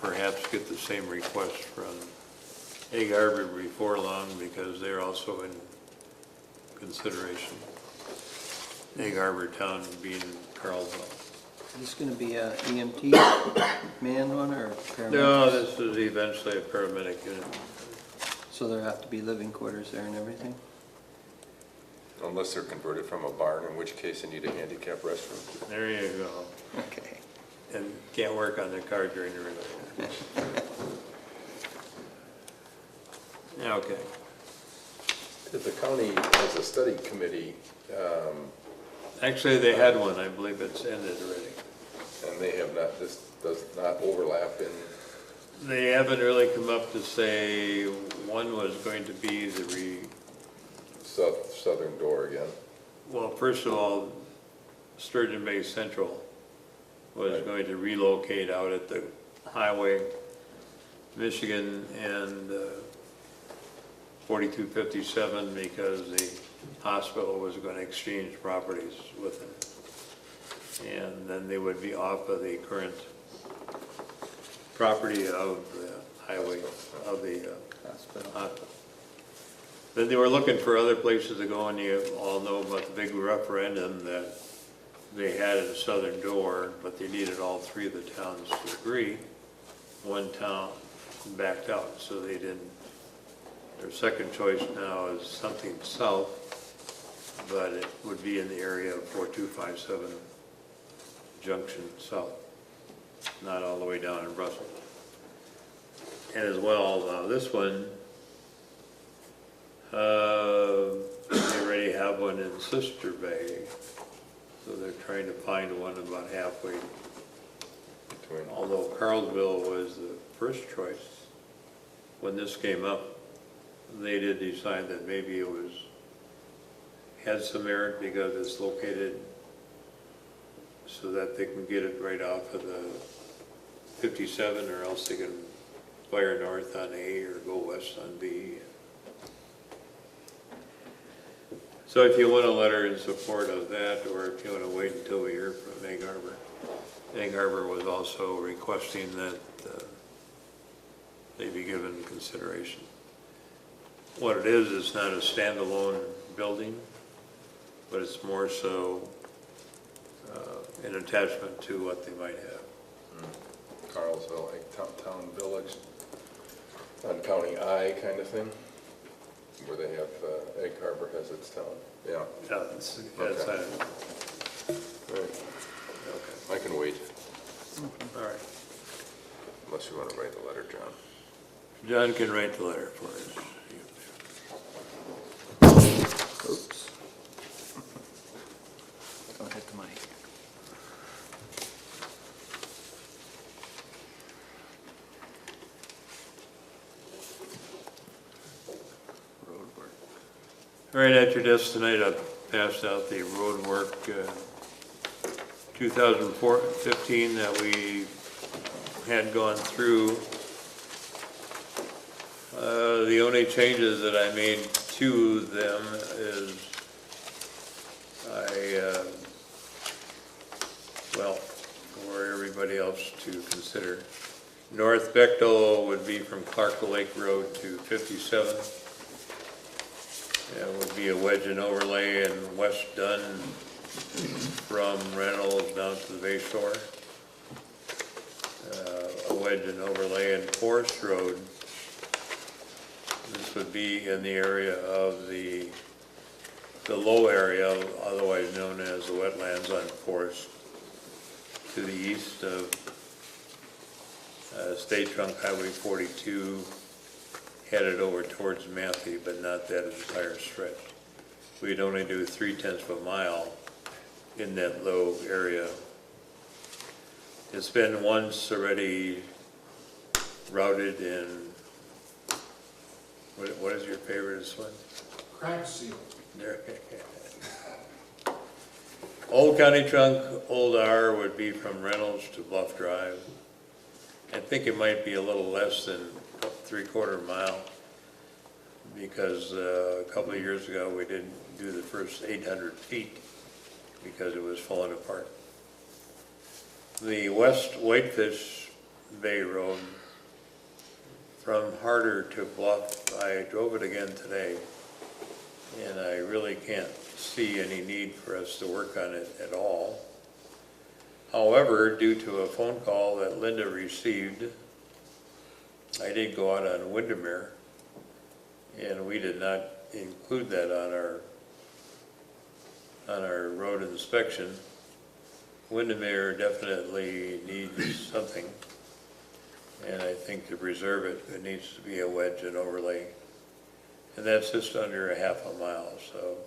perhaps get the same request from Egg Harbor before long because they're also in consideration. Egg Harbor town being Carlsville. Is this going to be a EMT man one or paramedic? No, this is eventually a paramedic unit. So there have to be living quarters there and everything? Unless they're converted from a barn, in which case they need a handicap restroom. There you go. Okay. And can't work on the car during the rain. Yeah, okay. If the county has a study committee, Actually, they had one. I believe it's ended already. and they have not, this does not overlap in, They haven't really come up to say one was going to be the southern door again. well, first of all, Sturgeon Bay Central was going to relocate out at the highway, Michigan and 4257 because the hospital was going to exchange properties with them. And then they would be off of the current property of the highway, of the hospital. Then they were looking for other places to go, and you all know about the big referendum that they had at the southern door, but they needed all three of the towns to agree. One town backed out, so they didn't. Their second choice now is something south, but it would be in the area of 4257 Junction South, not all the way down in Brussels. And as well, this one, they already have one in Sister Bay, so they're trying to find one about halfway between. Although Carlsville was the first choice, when this came up, they did decide that maybe it had some merit because it's located so that they can get it right off of the 57, or else they can fire north on A or go west on B. So if you want a letter in support of that, or if you want to wait until we hear from Egg Harbor. Egg Harbor was also requesting that they be given consideration. What it is, it's not a standalone building, but it's more so an attachment to what they might have. Carlsville, like town village, on County I kind of thing, where they have, Egg Harbor has its town. Yeah. Yeah, it's Okay. Right. Okay, I can wait, All right. unless you want to write the letter, John. John can write the letter for us. Oops. Don't hit the mic. Road work. All right, at your desk tonight, I've passed out the road work 2015 that we had gone through. The only changes that I made to them is for everybody else to consider. North Bechtel would be from Clark Lake Road to 57. It would be a wedge and overlay, and West Dunn from Reynolds down to the Bay Shore. A wedge and overlay in Forest Road. This would be in the area of the low area, otherwise known as the wetlands on Forest, to the east of State Trunk Highway 42, headed over towards Matthew, but not that entire stretch. We'd only do 3/10 of a mile in that low area. It's been once already routed in, what is your favorite one? Crack seal. There. Old County Trunk, Old R would be from Reynolds to Bluff Drive. I think it might be a little less than 3/4 mile, because a couple of years ago we didn't do the first 800 feet because it was falling apart. The West Whitefish Bay Road from Harder to Bluff, I drove it again today, and I really can't see any need for us to work on it at all. However, due to a phone call that Linda received, I did go out on Windermere, and we did not include that on our road inspection. Windermere definitely needs something, and I think to preserve it, it needs to be a wedge and overlay. And that's just under 1/2 mile, so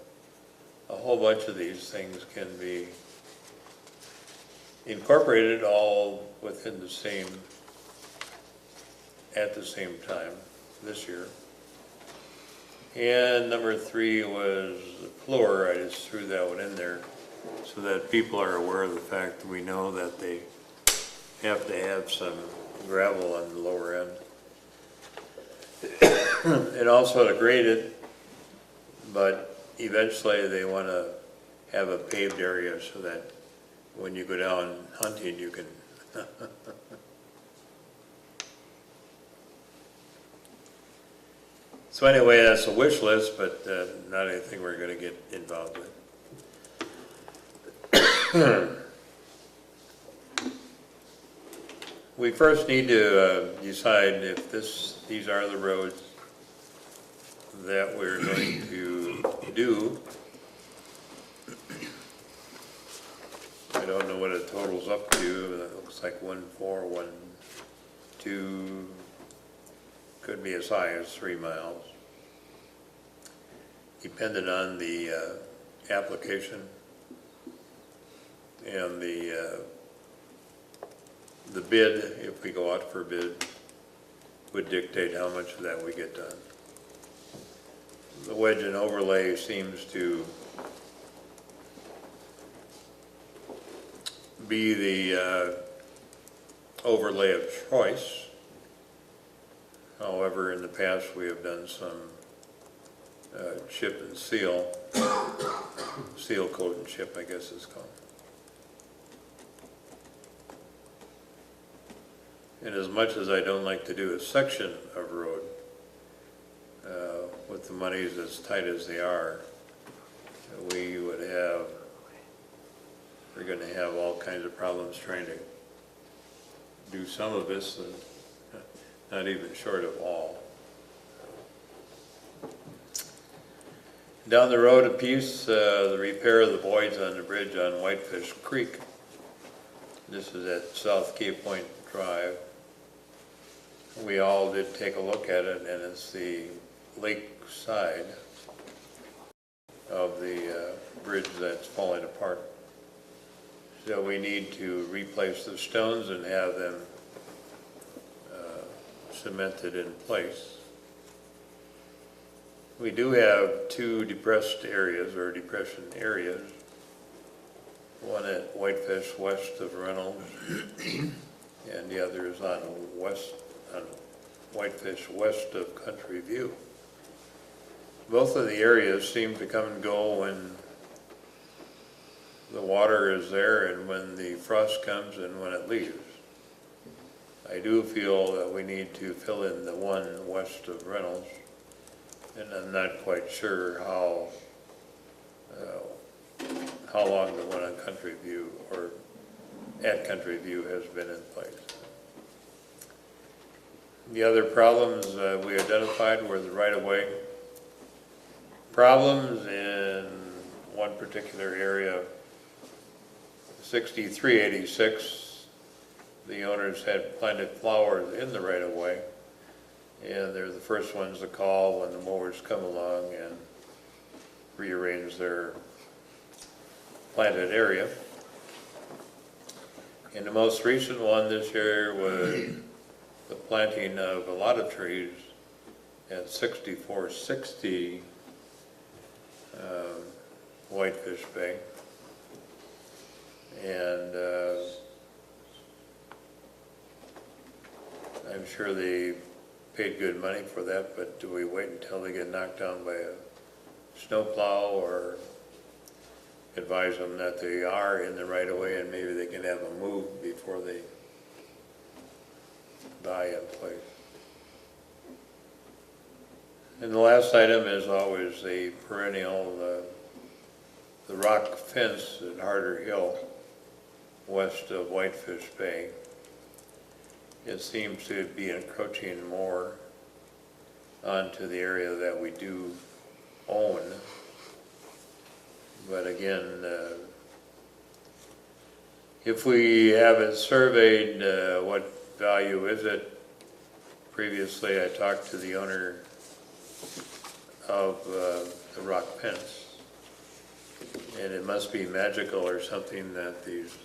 a whole bunch of these things can be incorporated all within the same, at the same time this year. And number 3 was the floor. I just threw that one in there so that people are aware of the fact that we know that they have to have some gravel on the lower end. And also to grade it, but eventually they want to have a paved area so that when you go down hunting, you can So anyway, that's a wish list, but not anything we're gonna get involved with. We first need to decide if these are the roads that we're going to do. I don't know what it totals up to. It looks like 1, 4, 1, 2, could be as high as 3 miles, depending on the application and the bid. If we go out for bid, would dictate how much of that we get done. The wedge and overlay seems to be the overlay of choice. However, in the past we have done some chip and seal, seal coat and chip, I guess it's called. And as much as I don't like to do a section of road, with the monies as tight as they are, we would have, we're going to have all kinds of problems trying to do some of this, and not even short of all. Down the road a piece, the repair of the voids on the bridge on Whitefish Creek. This is at South Cape Point Drive. We all did take a look at it, and it's the lake side of the bridge that's falling apart. So we need to replace the stones and have them cemented in place. We do have 2 depressed areas, or depression areas. One at Whitefish west of Reynolds, and the other is on Whitefish west of Country View. Both of the areas seem to come and go when the water is there and when the frost comes and when it leaves. I do feel that we need to fill in the one west of Reynolds, and I'm not quite sure how long the one on Country View or at Country View has been in place. The other problems we identified were the right-of-way problems in one particular area, 6386. The owners had planted flowers in the right-of-way, and they're the first ones to call when the mowers come along and rearrange their planted area. And the most recent one this year was the planting of a lot of trees at 6460 Whitefish Bay. And I'm sure they paid good money for that, but do we wait until they get knocked down by a snowplow, or advise them that they are in the right of way and maybe they can have them moved before they die in place? And the last item is always the perennial, the rock fence at Harder Hill, west of Whitefish Bay. It seems to be encroaching more onto the area that we do own. But again, if we have it surveyed, what value is it? Previously, I talked to the owner of the rock fence, and it must be magical or something that these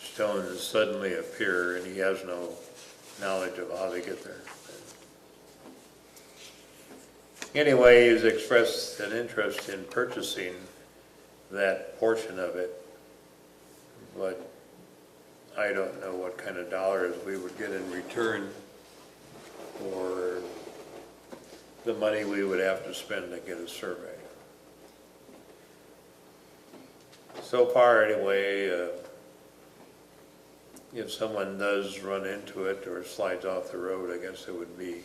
stones suddenly appear, and he has no knowledge of how they get there. Anyway, he's expressed an interest in purchasing that portion of it, but I don't know what kind of dollars we would get in return for the money we would have to spend to get a survey. So far, anyway, if someone does run into it or slides off the road, I guess it would be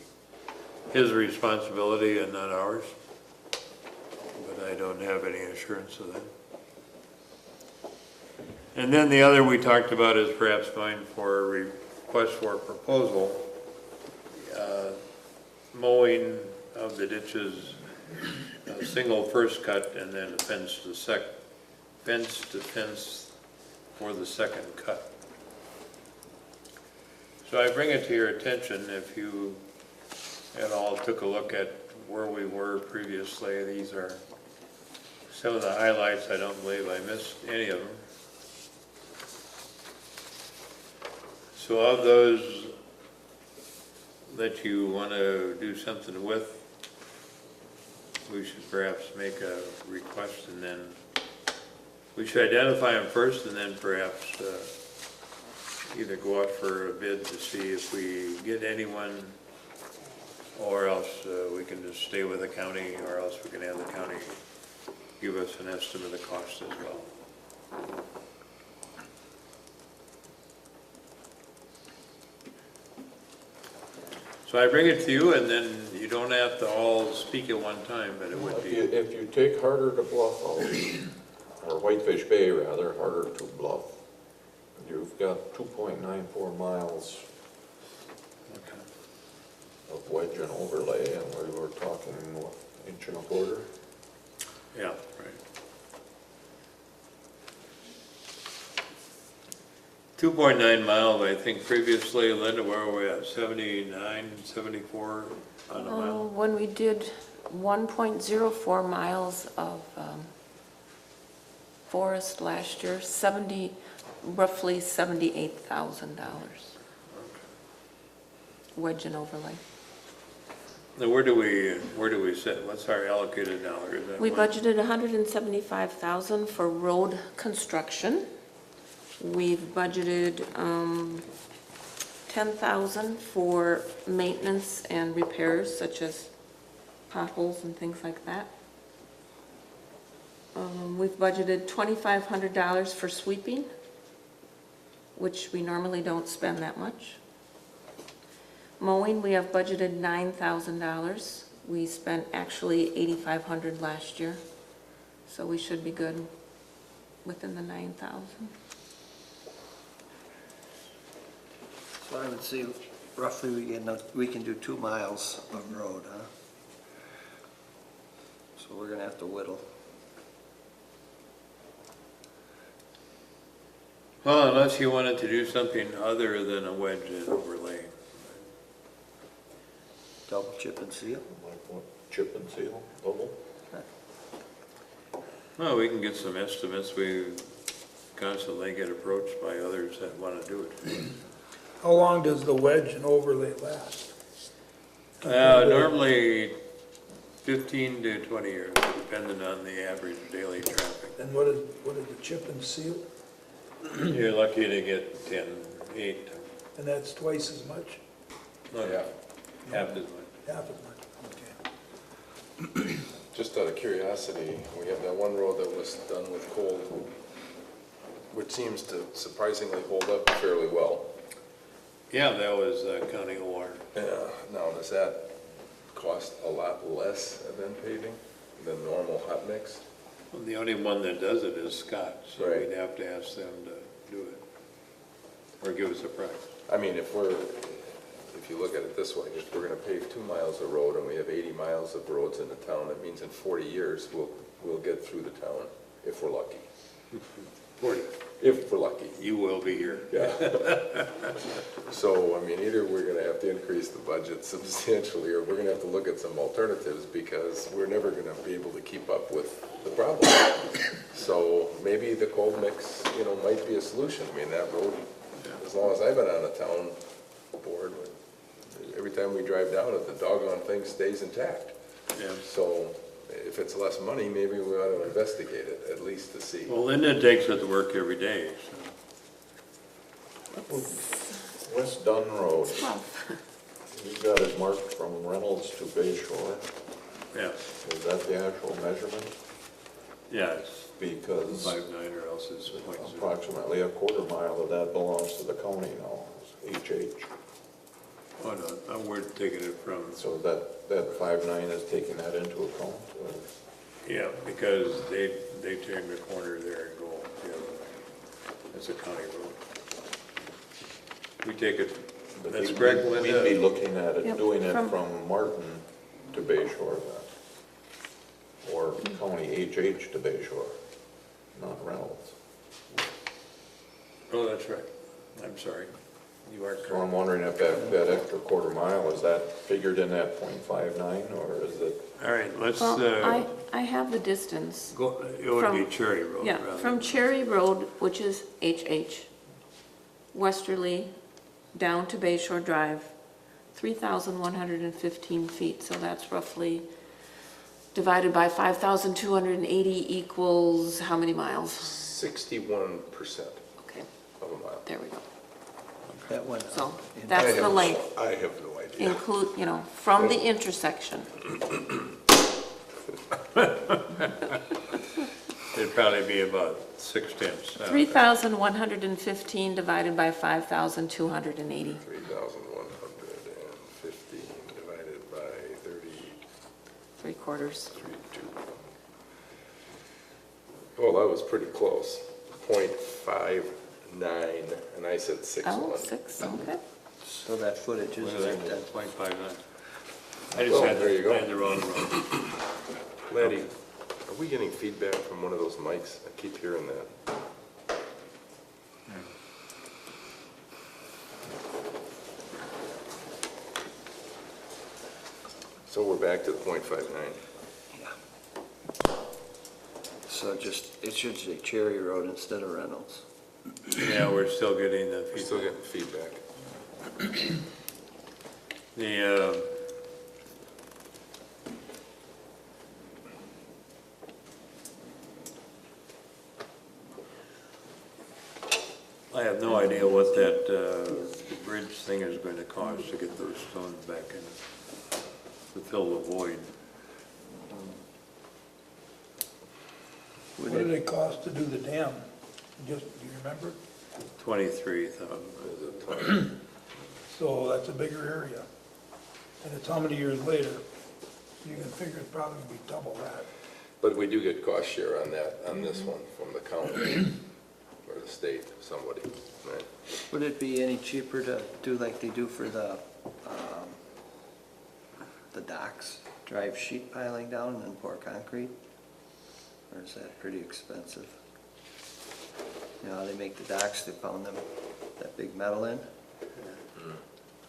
his responsibility and not ours, but I don't have any assurance of that. And then the other we talked about is perhaps going for a request for a proposal, mowing of the ditches, a single first cut and then a fence to fence for the second cut. So I bring it to your attention, if you at all took a look at where we were previously, these are some of the highlights. I don't believe I missed any of them. So of those that you want to do something with, we should perhaps make a request, and then we should identify them first, and then perhaps either go out for a bid to see if we get anyone, or else we can just stay with the county, or else we can have the county give us an estimate of the cost as well. So I bring it to you, and then you don't have to all speak at one time, but it would be... If you take Harder to Bluff out, or Whitefish Bay rather, Harder to Bluff, you've got 2.94 miles of wedge and overlay, and we were talking, what, inch and a quarter? Yeah, right. .9 miles, I think previously, Linda, where were we at, 79, 74 on a mile? When we did 1.04 miles of forest last year, roughly $78,000. Wedge and overlay. Now, where do we sit? What's our allocated dollar? Is that We what- budgeted $175,000 for road construction. We've budgeted $10,000 for maintenance and repairs, such as potholes and things like that. We've budgeted $2,500 for sweeping, which we normally don't spend that much. Mowing, we have budgeted $9,000. We spent actually $8,500 last year, so we should be good within the $9,000. So I would say roughly we can do 2 miles of road, huh? So we're gonna have to whittle. Well, unless you wanted to do something other than a wedge and overlay. Double chip and seal? Like what, chip and seal, double? Well, we can get some estimates. We constantly get approached by others that want to do it. How long does the wedge and overlay last? Normally 15 to 20 years, depending on the average daily traffic. And what is the chip and seal? You're lucky to get 10, 8. And that's twice as much? No, half as much. Half as much, okay. Just out of curiosity, we have that one road that was done with coal, which seems to surprisingly hold up fairly well. Yeah, that was County OR. Yeah, now does that cost a lot less than paving, than normal hot mix? Well, the only one that does it is Scott, so Right. we'd have to ask them to do it, or give us a price. I mean, if you look at it this way, if we're gonna pave 2 miles of road and we have 80 miles of roads in the town, that means in 40 years, we'll get through the town, if we're lucky. 40. If we're lucky. You will be here. Yeah. So, I mean, either we're gonna have to increase the budget substantially, or we're gonna have to look at some alternatives, because we're never gonna be able to keep up with the problem. So maybe the cold mix, might be a solution. I mean, that road, as long as I've been on the town board, every time we drive down it, the doggone thing stays intact. Yeah. So if it's less money, maybe we ought to investigate it, at least to see. Well, Linda takes it to work every day, so. West Dunn Road, you got it marked from Reynolds to Bay Shore. Yeah. Is that the actual measurement? Yeah, it's Because 5.9 or else it's 0.0. approximately a quarter mile of that belongs to the county now, it's HH. Oh, no, we're taking it from, So that 5.9 is taking that into account? Or? yeah, because they turn the corner there and go the other way. That's a county road. We take it, that's correct, Linda? We'd be looking at it, Yep, doing it from- from Martin to Bay Shore then. Or County HH to Bay Shore, not Reynolds. Oh, that's right. I'm sorry. You are So I'm correct. wondering if that extra quarter mile, is that figured in that .59 or is it? All right, let's, Well, I have the distance. go, it would be from- Cherry Road Yeah, rather. from Cherry Road, which is HH, westerly, down to Bay Shore Drive, 3,115 feet, so that's roughly divided by 5,280 equals how many miles? 61% Okay, of a mile. there we go. That one. So that's the length, I have no idea. include, you know, from the intersection. It'd probably be about 6/10. 3,115 divided by 5,280. 3,115 divided by 3/4. 33.2. Well, that was pretty close. 0.59, and I said 6.1. Oh, 6, okay. So that footage is What is like that, that. 0.59? I just Well, had there you go. I had the wrong road. Laddie, are we getting feedback from one of those mics? I keep hearing that. So we're back to the 0.59. So it should say Cherry Road instead of Reynolds. Yeah, we're still getting the We're still feedback. getting feedback. The, I have no idea what that bridge thing is going to cost to get those stones back in, to fill the void. What did it cost to do the dam? Just, do you remember? 23,000. So that's a bigger area. And it's how many years later? You can figure it's probably be double that. But we do get cost share on that, on this one, from the county or the state, somebody, right? Would it be any cheaper to do like they do for the docks? Drive sheet piling down and then pour concrete? Or is that pretty expensive? You know, they make the docks, they pound them, that big metal in.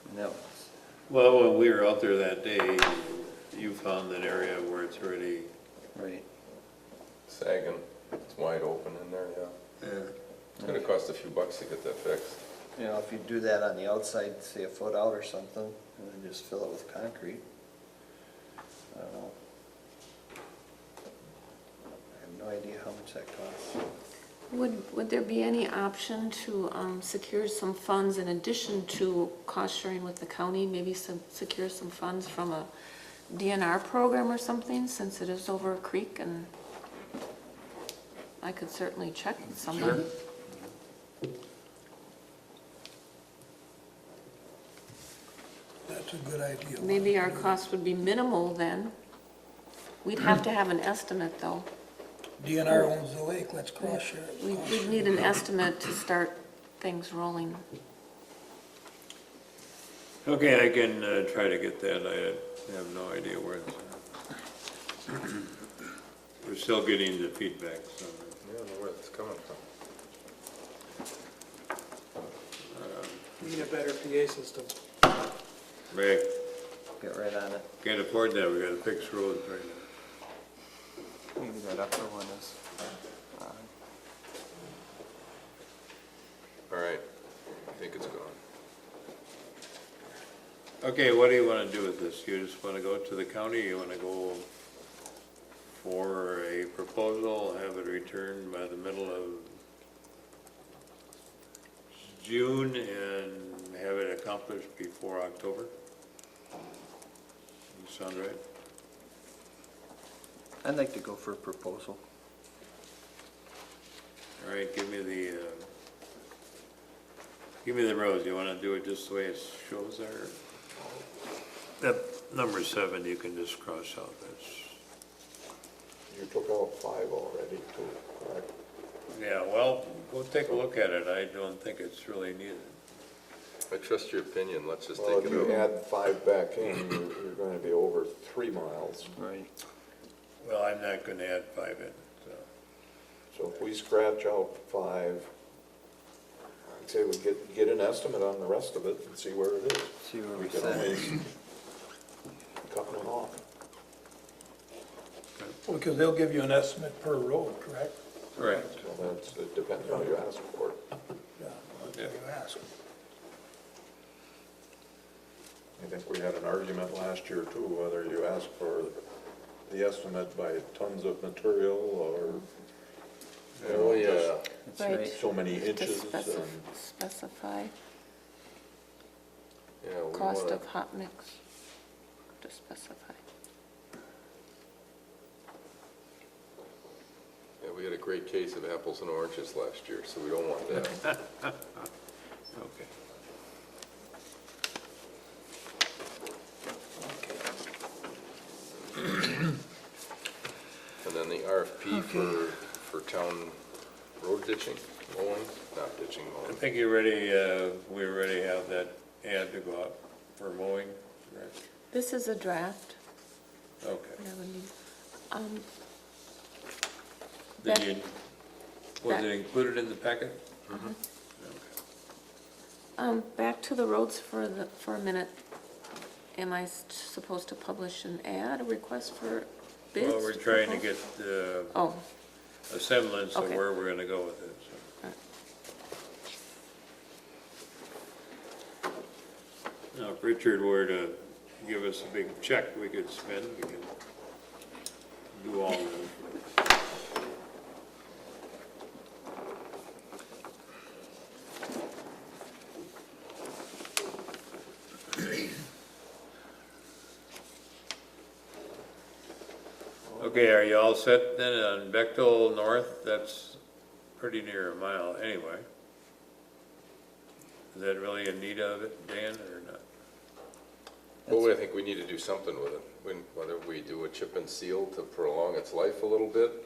And that was, Well, when we were out there that day, you found an area where it's already, right. Sagging, it's wide open in there, yeah. It's gonna cost a few bucks to get that fixed. You know, if you do that on the outside, say a foot out or something, and then just fill it with concrete. I don't know. I have no idea how much that costs. Would there be any option to secure some funds in addition to cost sharing with the county? Maybe secure some funds from a DNR program or something, since it is over a creek, and I could certainly check with someone. That's a good idea. Maybe our cost would be minimal then. We'd have to have an estimate, though. DNR owns the lake, let's cross share it. We'd need an estimate to start things rolling. okay, I can try to get that. I have no idea where it's at. We're still getting the feedback, so. Yeah, I don't know where it's coming from. We need a better PA system. Rick, Get right on it. can't afford that, we gotta fix roads right now. Maybe that upper one is. All right, I think it's gone. Okay, what do you wanna do with this? You just wanna go to the county, you wanna go for a proposal, have it returned by the middle of June and have it accomplished before October? Sound right? I'd like to go for a proposal. All right, give me the roads. You want to do it just the way it shows there? That number 7, you can just cross out, that's, You took out 5 already too, correct? yeah, well, go take a look at it, I don't think it's really needed. I trust your opinion, let's just Well, take if it you out. add 5 back in, you're going to be over 3 miles. Right. Well, I'm not gonna add 5 in, so. So if we scratch out 5, I'd say we get an estimate on the rest of it and see where it is. See where We we can sit. always cut it off. Because they'll give you an estimate per road, correct? Correct. Well, it depends on what you ask for. Yeah, what you ask. I think we had an argument last year too, whether you ask for the estimate by tons of material or, you know, Oh, yeah. just Right. so many To inches and. specify Yeah, we cost wanna- of hot mix, to specify. Yeah, we had a great case of apples and oranges last year, so we don't want that. Okay. And then the RFP for town road ditching, mowing, not ditching, I mowing. think we already have that ad to go out for mowing, correct? This is a draft. Okay. We have a new- um, Did That- you, was that- it included in the packet? Uh-huh. Okay. Back to the roads for a minute. Am I supposed to publish an ad, a request for bids? Well, we're trying to get Oh, a semblance of Okay. where we're gonna go with it, so. Now, if Richard were to give us a big check we could spend, we could do all of it. Okay, are you all set then on Bechtel North? That's pretty near a mile anyway. Is that really in need of it, Dan, or not? Well, I think we need to do something with it. Whether we do a chip and seal to prolong its life a little bit,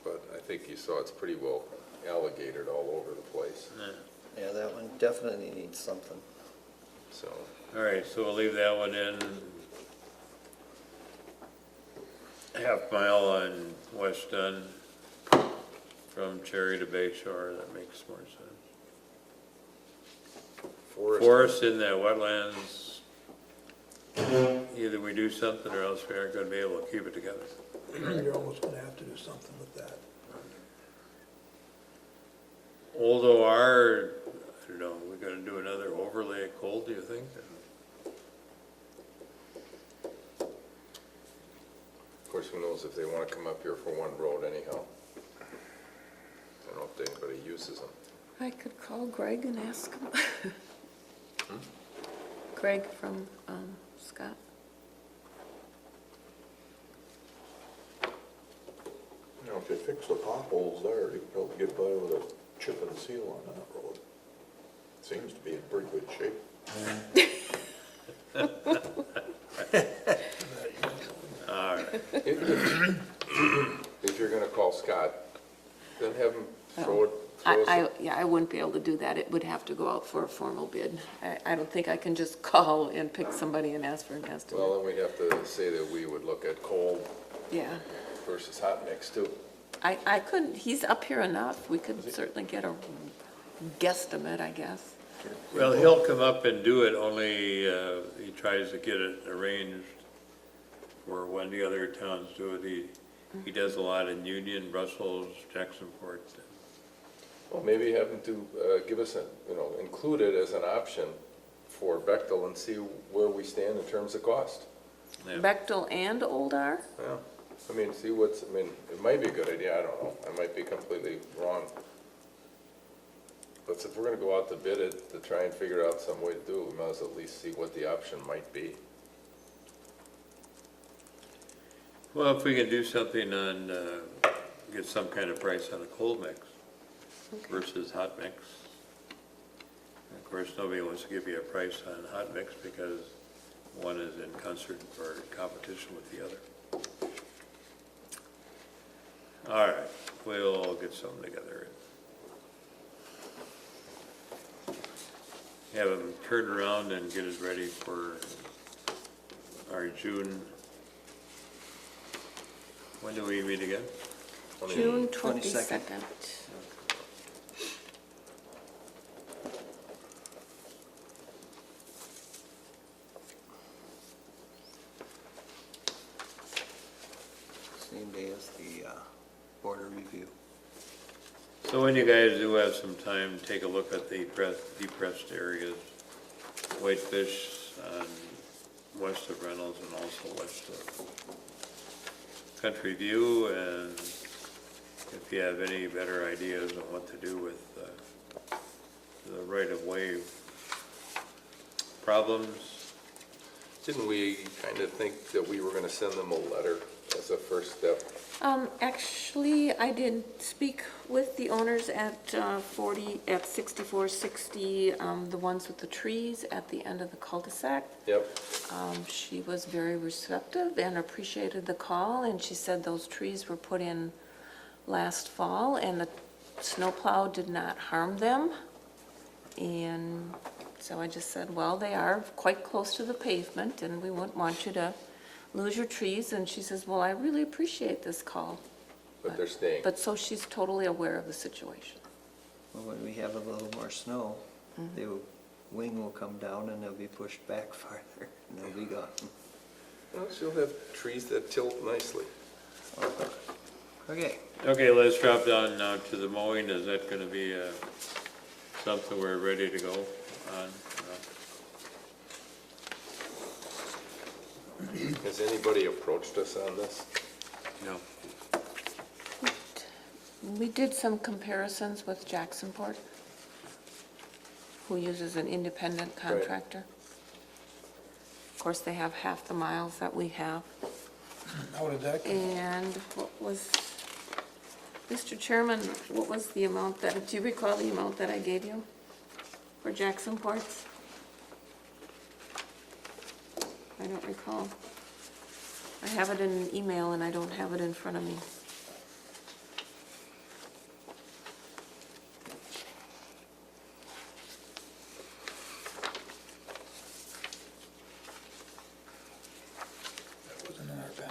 but I think you saw it's pretty well alligatored all over the place, Yeah, that one definitely needs something. so. All right, so we'll leave that one in. Half mile on West Dunn from Cherry to Bay Shore, that makes more sense. Forest in the wetlands, either we do something or else we aren't gonna be able to keep it together. You're almost gonna have to do something with that. Old OR, I don't know, we're gonna do another overlay at Cold, do you think? Of course, who knows if they want to come up here for one road anyhow. I don't know if anybody uses them. I could call Greg and ask him. Greg from Scott. You know, if you fix the potholes there, you could probably get by with a chip and seal on that road. Seems to be in pretty good shape. All right. If you're gonna call Scott, then have him throw it, throw us Yeah, I wouldn't be able to do that. It would have to go out for a formal bid. I don't think I can just call and pick somebody and ask for an estimate. well, then we'd have to say that we would look at cold Yeah, versus hot mix too. I couldn't, he's up here enough. We could certainly get a guesstimate, I guess. Well, he'll come up and do it, only he tries to get it arranged for when the other towns do it. He does a lot in Union, Brussels, Jacksonport. Well, maybe have him to give us include it as an option for Bechtel and see where we stand in terms of cost. Yeah. Bechtel and Old R? Yeah, I mean, it might be a good idea, I don't know, I might be completely wrong. But if we're gonna go out to bid it, to try and figure out some way to do it, we might as well at least see what the option might be. Well, if we can do something on, get some kind of price on a cold mix versus hot mix. Of course, nobody wants to give you a price on hot mix because one is in concert or competition with the other. All right, we'll get something together. Have them turn around and get it ready for our June. When do we meet again? June 22nd. Same day as the border review. So when you guys do have some time, take a look at the depressed areas, Whitefish on west of Reynolds and also west of Country View, and if you have any better ideas on what to do with the right-of-way problems. Didn't we kind of think that we were going to send them a letter as a first step? Actually, I did speak with the owners at 6460, the ones with the trees at the end of the cul-de-sac. Yep. She was very receptive and appreciated the call, and she said those trees were put in last fall and the snowplow did not harm them. And so I just said, well, they are quite close to the pavement and we wouldn't want you to lose your trees. And she says, well, I really appreciate this call. But they're staying. But so she's totally aware of the situation. Well, when we have a little more snow, the wing will come down and they'll be pushed back farther and they'll be gone. Well, she'll have trees that tilt nicely. Okay. Okay, let's drop down now to the mowing. Is that going to be something we're ready to go on? Has anybody approached us on this? No. We did some comparisons with Jacksonport, who uses an independent contractor. Of course, they have half the miles that we have. How did that go? And what was, Mr. Chairman, what was the amount that, do you recall the amount that I gave you for Jacksonport's? I don't recall. I have it in an email and I don't have it in front of me.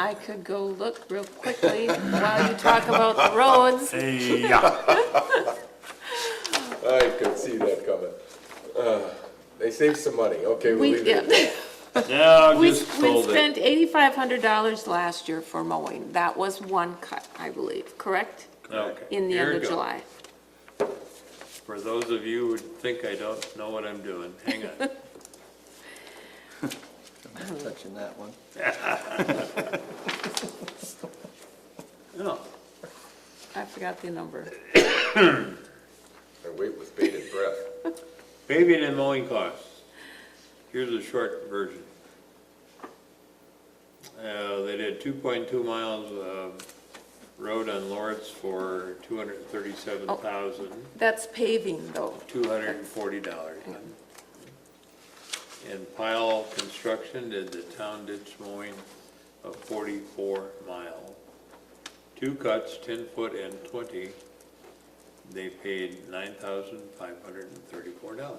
I could go look real quickly while you talk about the roads. I could see that coming. They saved some money. Okay, we'll leave it. No, We just hold it. spent $8,500 last year for mowing. That was one cut, I believe, correct? Okay. In the Here end we of go. July. For those of you who think I don't know what I'm doing, hang on. I'm not touching that one. No. I forgot the number. I wait with bated breath. Paving and mowing costs. Here's a short version. They did 2.2 miles of road on Lawrence for $237,240. That's paving, though. And Pile Construction did the town ditch mowing of 44 miles. Two cuts, 10 foot and 20. They paid $9,534.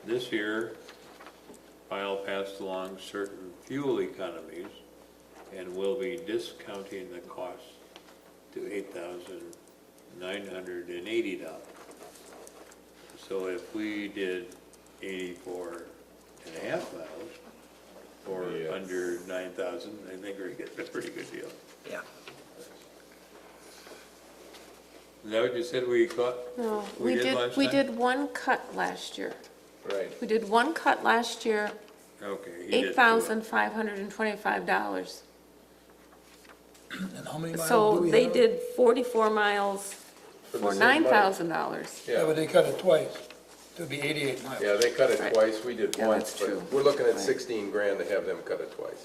This year, Pile passed along certain fuel economies and will be discounting the cost to $8,980. So if we did 84.5 miles for under 9,000, I think we're getting a pretty good deal. Yeah. Is that what you said we caught? No, We did last we time? did one cut last year. Right. We did one cut last year, Okay. he did two. $8,525. And how many miles do So we they have? did 44 miles For the for same money. $9,000. Yeah, but they cut it twice. It'd be 88 miles. Yeah, they cut it Right. twice, we did Yeah, once, that's but true. we're looking at Right. 16 grand to have them cut it twice,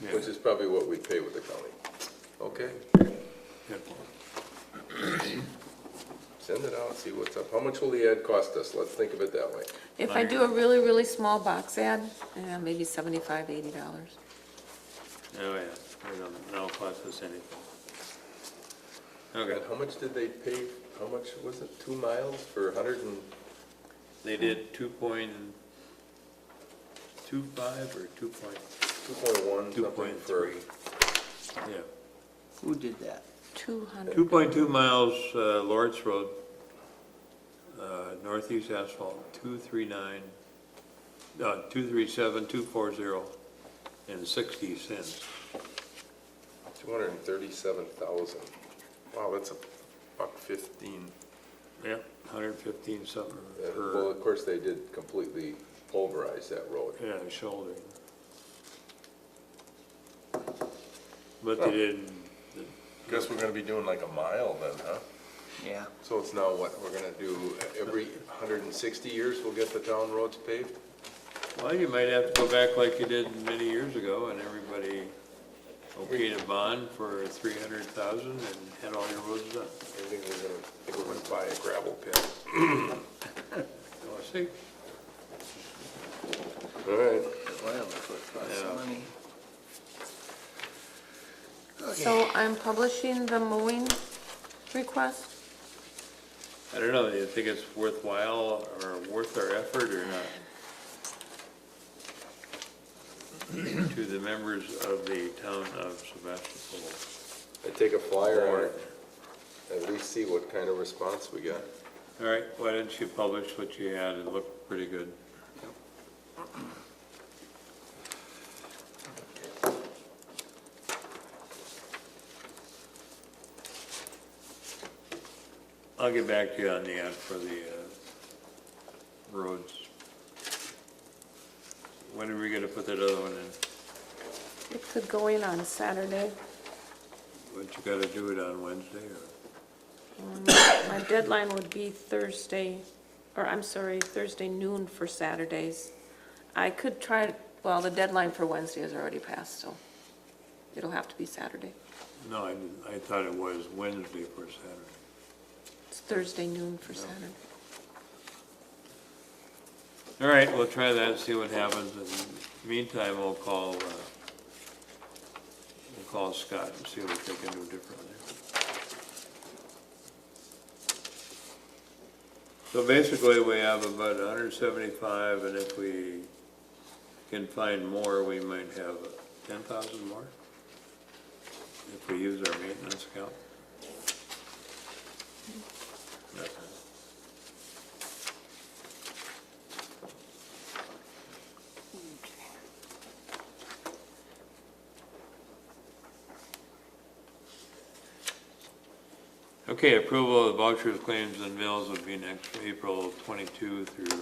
Yeah. which is probably what we pay with the county. Okay? Good point. Send it out, see what's up. How much will the ad cost us? Let's think of it that way. If I do a really, really small box ad, maybe $75, $80. Oh, yeah, that'll cost us anything. Okay. And how much did they pay, how much was it, 2 miles for 100 and? They did 2.25 or 2.1, something for. 2.3. Yeah. Who did that? 200. 2.2 miles, Lawrence Road, northeast asphalt, 237, 240, and 60 cents. 237,000. Wow, that's $1.15. Yeah, 115 something Well, per, of course, they did completely pulverize that road. yeah, shoulder. But they didn't. Guess we're gonna be doing like a mile then, huh? Yeah. So it's now what, we're gonna do every 160 years we'll get the town roads paved? Well, you might have to go back like you did many years ago and everybody okayed a bond for 300,000 and had all your roads done. I think we're gonna buy a gravel pit. Let's see. All right. Well, that's what it costs Yeah. money. So I'm publishing the mowing request. I don't know, do you think it's worthwhile or worth our effort or not? To the members of the town of Sevastopol. I take a flyer on it, at least see what kind of response we got. All right, why didn't you publish what you had? It looked pretty good. I'll get back to you on the ad for the roads. When are we gonna put that other one in? It could go in on Saturday. But you gotta do it on Wednesday or? My deadline would be Thursday noon for Saturdays. I could try, well, the deadline for Wednesday is already passed, so it'll have to be Saturday. No, I didn't, I thought it was Wednesday for Saturday. It's Thursday noon for Saturday. All right, we'll try that, see what happens. In the meantime, we'll call Scott and see what they can do differently. So basically, we have about 175, and if we can find more, we might have 10,000 more if we use our maintenance account. Okay, approval of vouchers, claims, and bills would be next April 22 through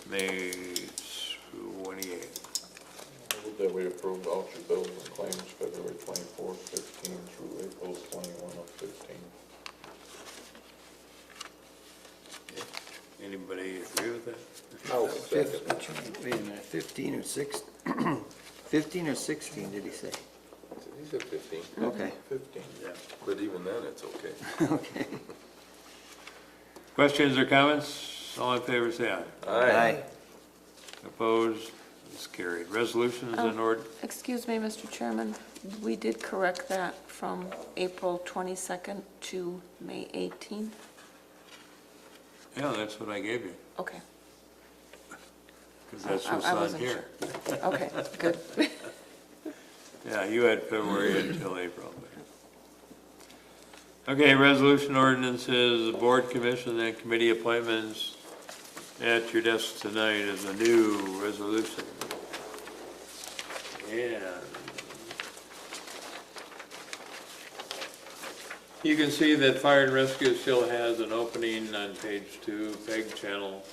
May 28. Move that we approve voucher bills and claims February 24th, 15 through April 21 of 15. Anybody agree with that? I'll second. Wait a minute, 15 or 16? 15 or 16, did he say? He said 15. Okay. 15. Yeah. But even then, it's okay. Okay. Questions or comments? All in favor, say aye. Aye. Opposed? It's carried. Resolutions in order. Excuse me, Mr. Chairman, we did correct that from April 22nd to May 18th. Yeah, that's what I gave you, Okay. because that's I what's on wasn't here. Okay, good. Yeah, you had February until April. Okay, resolution ordinances, board, commission, and committee appointments at your desk tonight is a new resolution. And you can see that fire and rescue still has an opening on page 2. Peg Channel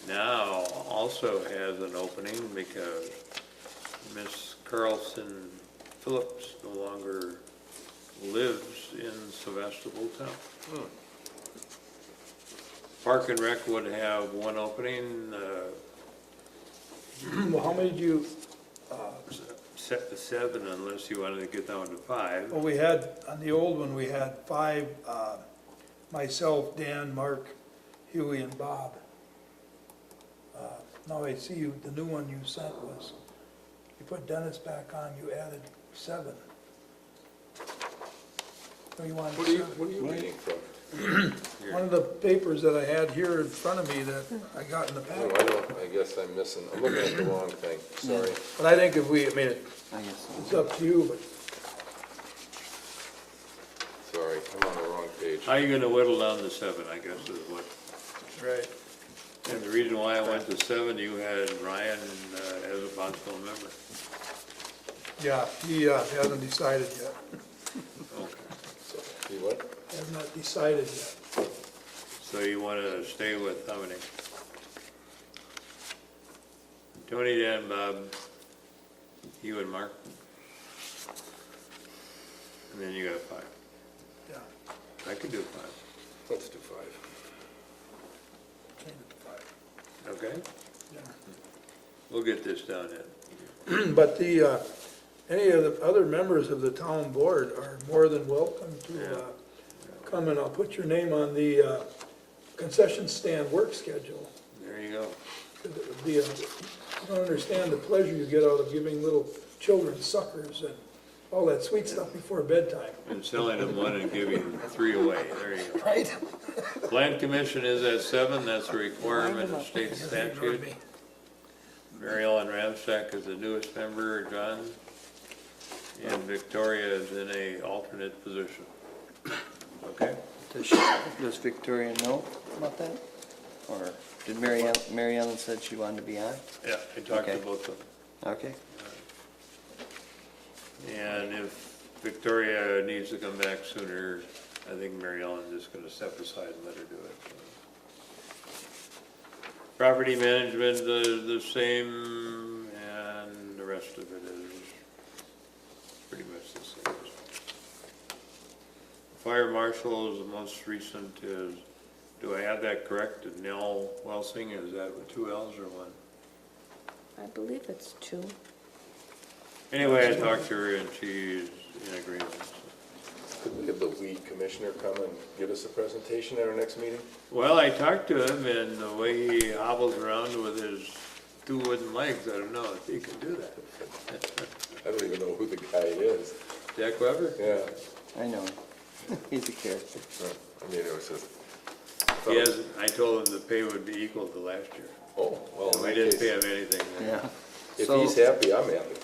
now also has an opening because Miss Carlson Phillips no longer lives in Sevastopol town. Park and Rec would have one opening, Well, how many do you, set to 7 unless you wanted to get down to 5. well, we had, on the old one, we had 5 myself, Dan, Mark, Huey, and Bob. Now I see you, the new one you sent was, you put Dennis back on, you added 7. So you wanted What are you, 7. what are you reading from? One of the papers that I had here in front of me that I got in the Oh, packet. I guess I'm missing, I'm looking at the wrong thing, sorry. But I think if we, I mean, I guess so. it's up to you, but Sorry, I'm on the wrong page. How are you gonna whittle down to 7, I guess is what, right. and the reason why I went to 7, you had Ryan as a possible member. Yeah, he hasn't decided yet. Okay. So, see what? Has not decided yet. So you wanna stay with how many? Tony, Dan, Bob, you and Mark? And then you got 5. Yeah, I could do 5. Let's do 5. change it to 5. Okay? Yeah. We'll get this down then. But the, any of the other members of the town board are more than welcome to come, and I'll put your name on the concession stand work schedule. There you go. It would be you don't understand the pleasure you get out of giving little children suckers and all that sweet stuff before bedtime. And selling them 1 and giving 3 away, there you go. Right? Plan commission is at 7, that's a requirement of state statute. Mary Ellen Ramsack is the newest member, John, and Victoria is in a alternate position. Okay? Does Victoria know about that? Or did Mary Ellen said she wanted to be on? Yeah, I talked to Okay. both of them. Okay. And if Victoria needs to come back sooner, I think Mary Ellen's just gonna step aside and let her do it. Property management is the same, and the rest of it is pretty much the same. Fire marshal is the most recent is, do I have that correct? Nell Welsing, is that with 2 L's or 1? I believe it's 2. Anyway, I talked to her and she's in agreement. Could we have the weed commissioner come and give us a presentation at our next meeting? Well, I talked to him, and the way he hobbles around with his 2 wooden legs, I don't know if he can do that. I don't even know who the guy is. Jack Weber? Yeah. I know. He's a character. I mean, it was just. He hasn't, I told him the pay would be equal to last year. Oh, well, in We that didn't case, pay him anything. Yeah. if So- he's happy, I'm happy.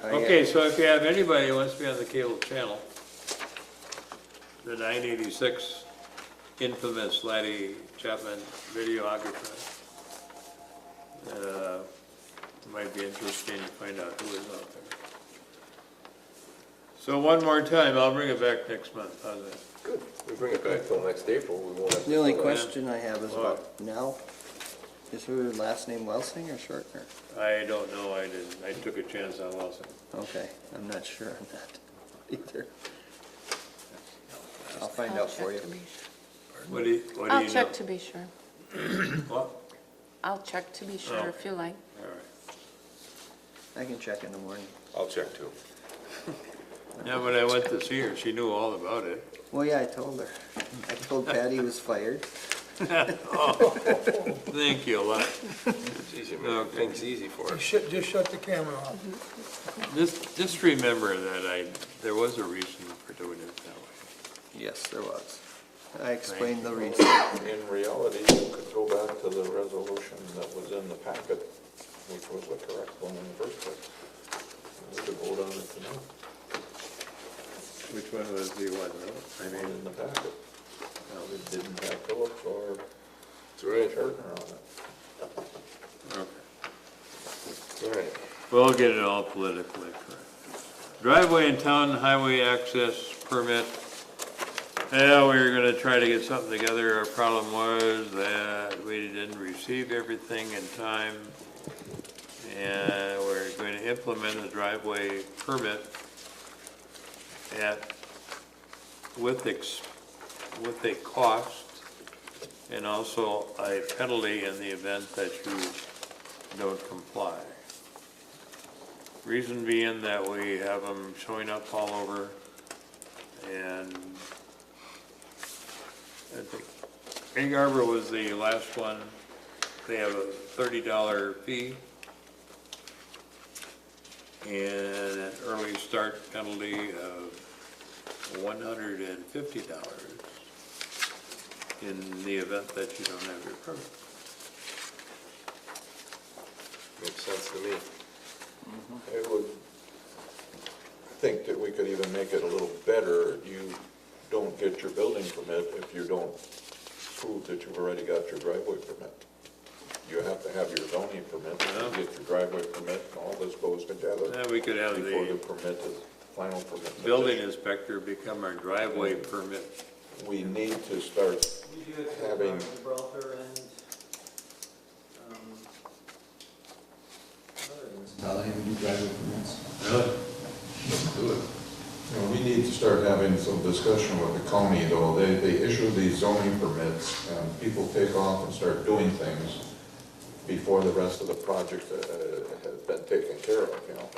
Okay, so if you have anybody who wants to be on the cable channel, the 986 infamous Laddie Chapman videographer, might be interesting to find out who is out there. So one more time, I'll bring it back next month, how's that? Good. We bring it back till next April. We won't have to. The only fill it. question I have is about Nell. Is her last name Welsing or Shortner? I don't know, I took a chance on Wilson. Okay, I'm not sure on that either. I'll find out for you. What do you know? I'll check to be sure. What? I'll check to be sure if you like. All right. I can check in the morning. I'll check too. Yeah, but I went to see her, she knew all about it. Well, yeah, I told her. I told Patty he was fired. Oh, thank you a lot. It's easy, man. Things easy for us. Just shut the camera off. Just remember that there was a reason for doing it that way. Yes, there was. I explained the reason. In reality, you could go back to the resolution that was in the packet, which was the correct one in the first place. We could vote on it tonight. Which one was the one, no? I mean, in the packet. Now, it didn't have Phillips or Turner on it. Okay. All right. We'll get it all politically correct. Driveway and town highway access permit. Yeah, we were gonna try to get something together. Our problem was that we didn't receive everything in time. And we're going to implement a driveway permit with a cost and also a penalty in the event that you don't comply. Reason being that we have them showing up all over, and I think Egg Harbor was the last one. They have a $30 fee and an early start penalty of $150 in the event that you don't have your permit. Makes sense to me. I would think that we could even make it a little better. You don't get your building permit if you don't prove that you've already got your driveway permit. You have to have your zoning permit, you get your driveway permit, and all this goes together. Yeah, we could have before the the permit is, final permit. is building issued. inspector become our driveway permit. We need to start having, Gibraltar and, I'll have you do driveway permits. Really? Let's do it. we need to start having some discussion with the county, though. They issue these zoning permits, and people take off and start doing things before the rest of the project has been taken care of, you know.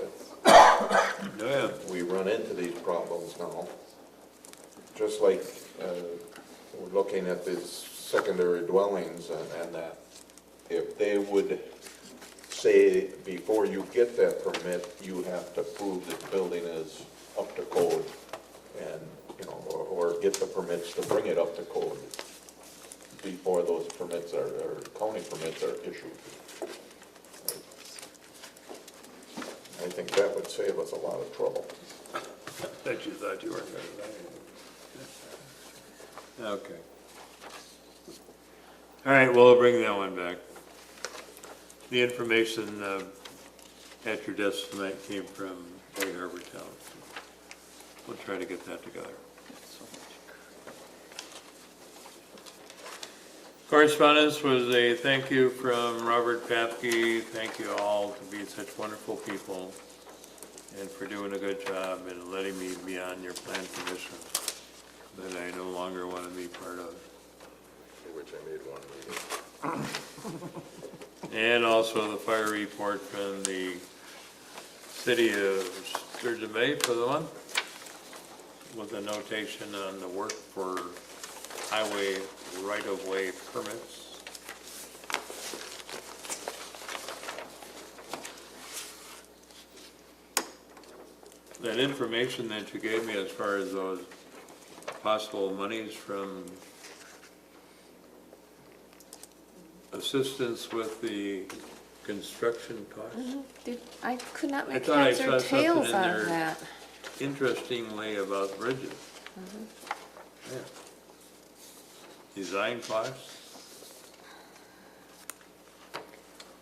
Yeah. We run into these problems now. Just like we're looking at these secondary dwellings and that, if they would say before you get that permit, you have to prove that the building is up to code and, you know, or get the permits to bring it up to code before those permits or county permits are issued. I think that would save us a lot of trouble. Bet you thought you were going to. Okay. All right, we'll bring that one back. The information at your desk tonight came from Egg Harbor Town. We'll try to get that together. Correspondence was a thank you from Robert Papke. Thank you all to be such wonderful people and for doing a good job and letting me be on your plan commission that I no longer want to be part of. Which I made one meeting. And also the fire report from the city of Sturgeon Bay for the month with a notation on the work for highway right-of-way permits. That information that you gave me as far as those possible monies from assistance with the construction costs. I could not I make thought I heads saw or something tails in out there of that. interestingly about bridges. Yeah. Design costs,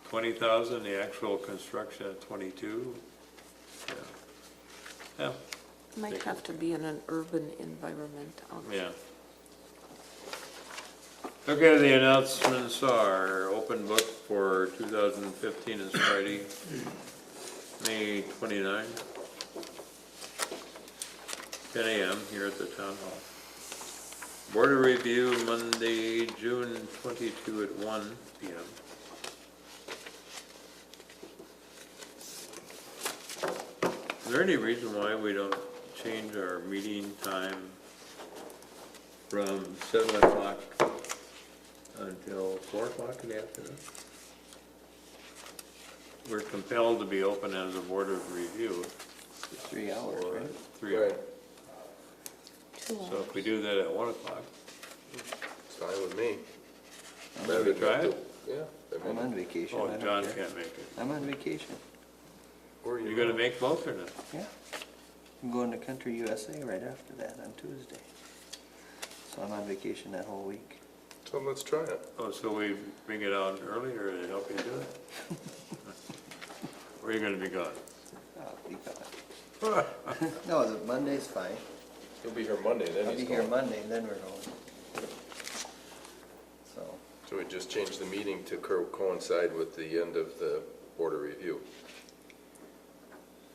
20,000, the actual construction at 22. Yeah. Yeah. Might have to be in an urban environment. Yeah. Okay, the announcements are open book for 2015 is Friday, May 29, 10 a.m. here at the Town Hall. Board of Review Monday, June 22 at 1 p.m. Is there any reason why we don't change our meeting time from 7 o'clock until 4 o'clock in the afternoon? We're compelled to be open as a Board of Review. 3 hours, for right? 3 hours. So if we do that at 1 o'clock. It's fine with me. Should we try it? Yeah. I'm on vacation. Oh, I don't John care. can't make it. I'm on vacation. Where are You gonna make both or not? Yeah. I'm going to Country USA right after that on Tuesday. So I'm on vacation that whole week. So let's try it. Oh, so we bring it out earlier to help you do it? Where are you gonna be gone? I'll be gone. No, Monday's fine. He'll be here Monday, then I'll he's be going. here Monday and then we're going. So, So we just changed the meeting to coincide with the end of the Board of Review.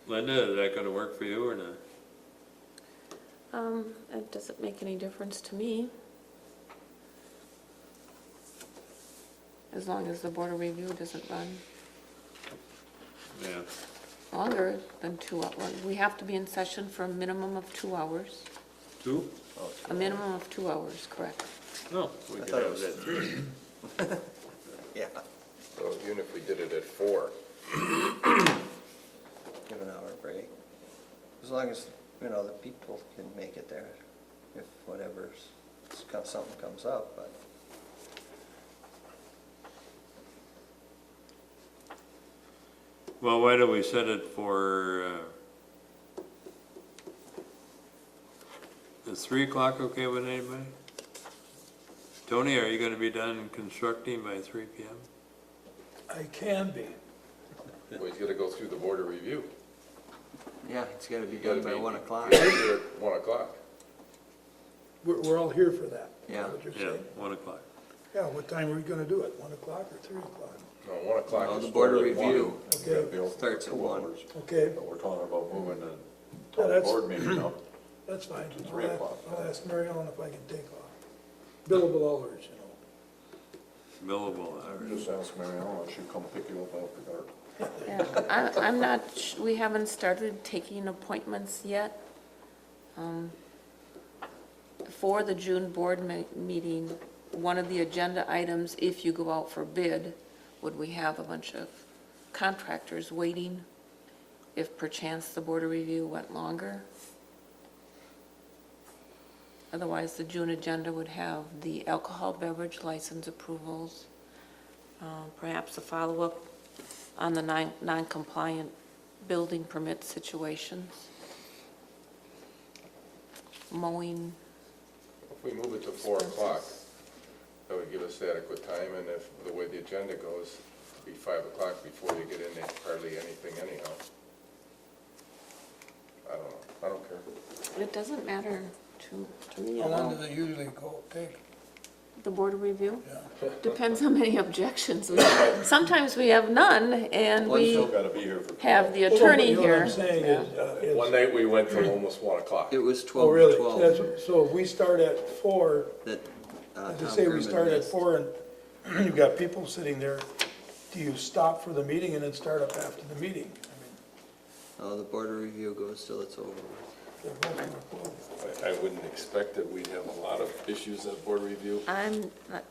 Linda, is that gonna work for you or not? It doesn't make any difference to me. As long as the Board of Review doesn't run Yeah. longer than 2 hours. We have to be in session for a minimum of 2 hours. 2? A minimum of 2 hours, correct. No, we I could thought it have was it at 3. Yeah, So even if we did it at 4, give an hour break. As long as, you know, the people can make it there, if something comes up, but. Well, why don't we set it for, is 3 o'clock okay with anybody? Tony, are you gonna be done constructing by 3 PM? I can be. well, he's gotta go through the board of review. Yeah, it's gotta be You gotta done by be- 1 o'clock. You gotta be here at 1 o'clock. We're all here for that. Is that Yeah. what you're Yeah, saying? 1 o'clock. Yeah, what time are we gonna do it? 1 o'clock or 3 o'clock? No, 1 o'clock No, is the board of started at 1. review Okay, starts at 1. okay, But we're talking about moving the Yeah, town that's- board meeting up. that's fine. To 3 o'clock. I'll ask Mary Ellen if I can take off. Billable hours, you know. Billable hours. Just ask Mary Ellen, she'll come pick you up after dark. Yeah, I'm not, we haven't started taking appointments yet. For the June board meeting, one of the agenda items, if you go out for bid, would we have a bunch of contractors waiting if perchance the board of review went longer? Otherwise, the June agenda would have the alcohol beverage license approvals, perhaps a follow-up on the non-compliant building permit situations, mowing. If we move it to 4 o'clock, that would give us adequate time, and if, the way the agenda goes, it'd be 5 o'clock before you get in there, hardly anything anyhow. I don't know, I don't care. It doesn't matter to me How at long all. do they usually take? The board of review? Yeah. Depends how many objections we have. Sometimes we have none, and Well, you still we gotta be here for. have the Well, attorney you know what here. I'm saying is, One night we went till almost 1 o'clock. It was oh, 12 to really? 12 So if we start at 4, that as I Tom say, we German start at missed. 4 and you've got people sitting there, do you stop for the meeting and then start up after the meeting? Oh, the board of review goes till it's over. They're both are closed. I wouldn't expect that we'd have a lot of issues at board review.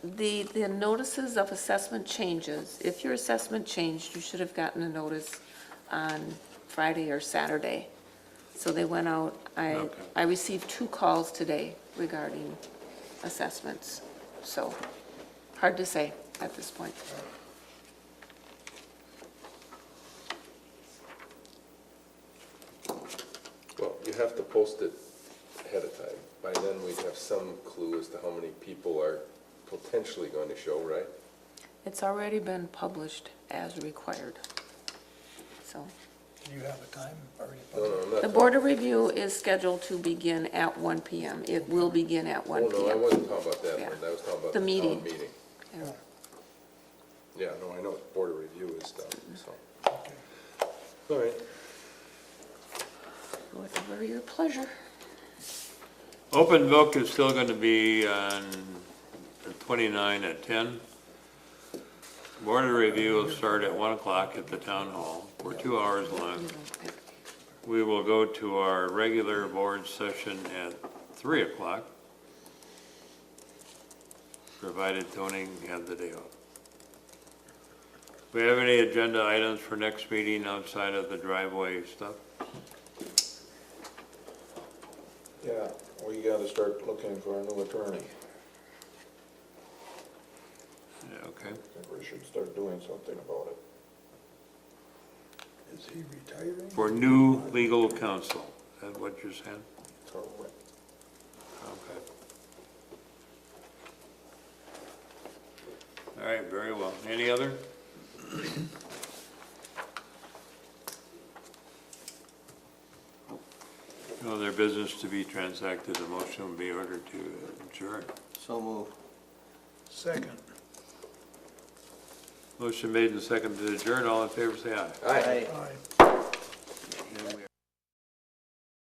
The notices of assessment changes, if your assessment changed, you should have gotten a notice on Friday or Saturday. So they went out, I received 2 calls today regarding assessments, so hard to say at this point. Well, you have to post it ahead of time. By then, we'd have some clue as to how many people are potentially going to show, right? It's already been published as required, so. Do you have a time already? No, I'm not The Board of Review is scheduled to begin at 1 PM. It will begin at 1 Oh, no, I PM. wasn't talking about that, Yeah. Linda. I was talking about The the meeting. town meeting. Yeah. Yeah, no, I know board of review is done, so. All right. Whatever your pleasure. Open book is still gonna be on the 29 at 10. Board of review will start at 1 o'clock at the town hall. We're 2 hours long. We will go to our regular board session at 3 o'clock, provided Tony had the day off. Do we have any agenda items for next meeting outside of the driveway stuff? Yeah, we gotta start looking for a new attorney. Yeah, okay. I think we should start doing something about it. Is he retiring? For new legal counsel, is that what you're saying? Totally. Okay. All right, very well. Any other? No other business to be transacted, a motion will be ordered to adjourn. So moved. Second. Motion made and seconded to adjourn, all in favor say aye. Aye. Aye.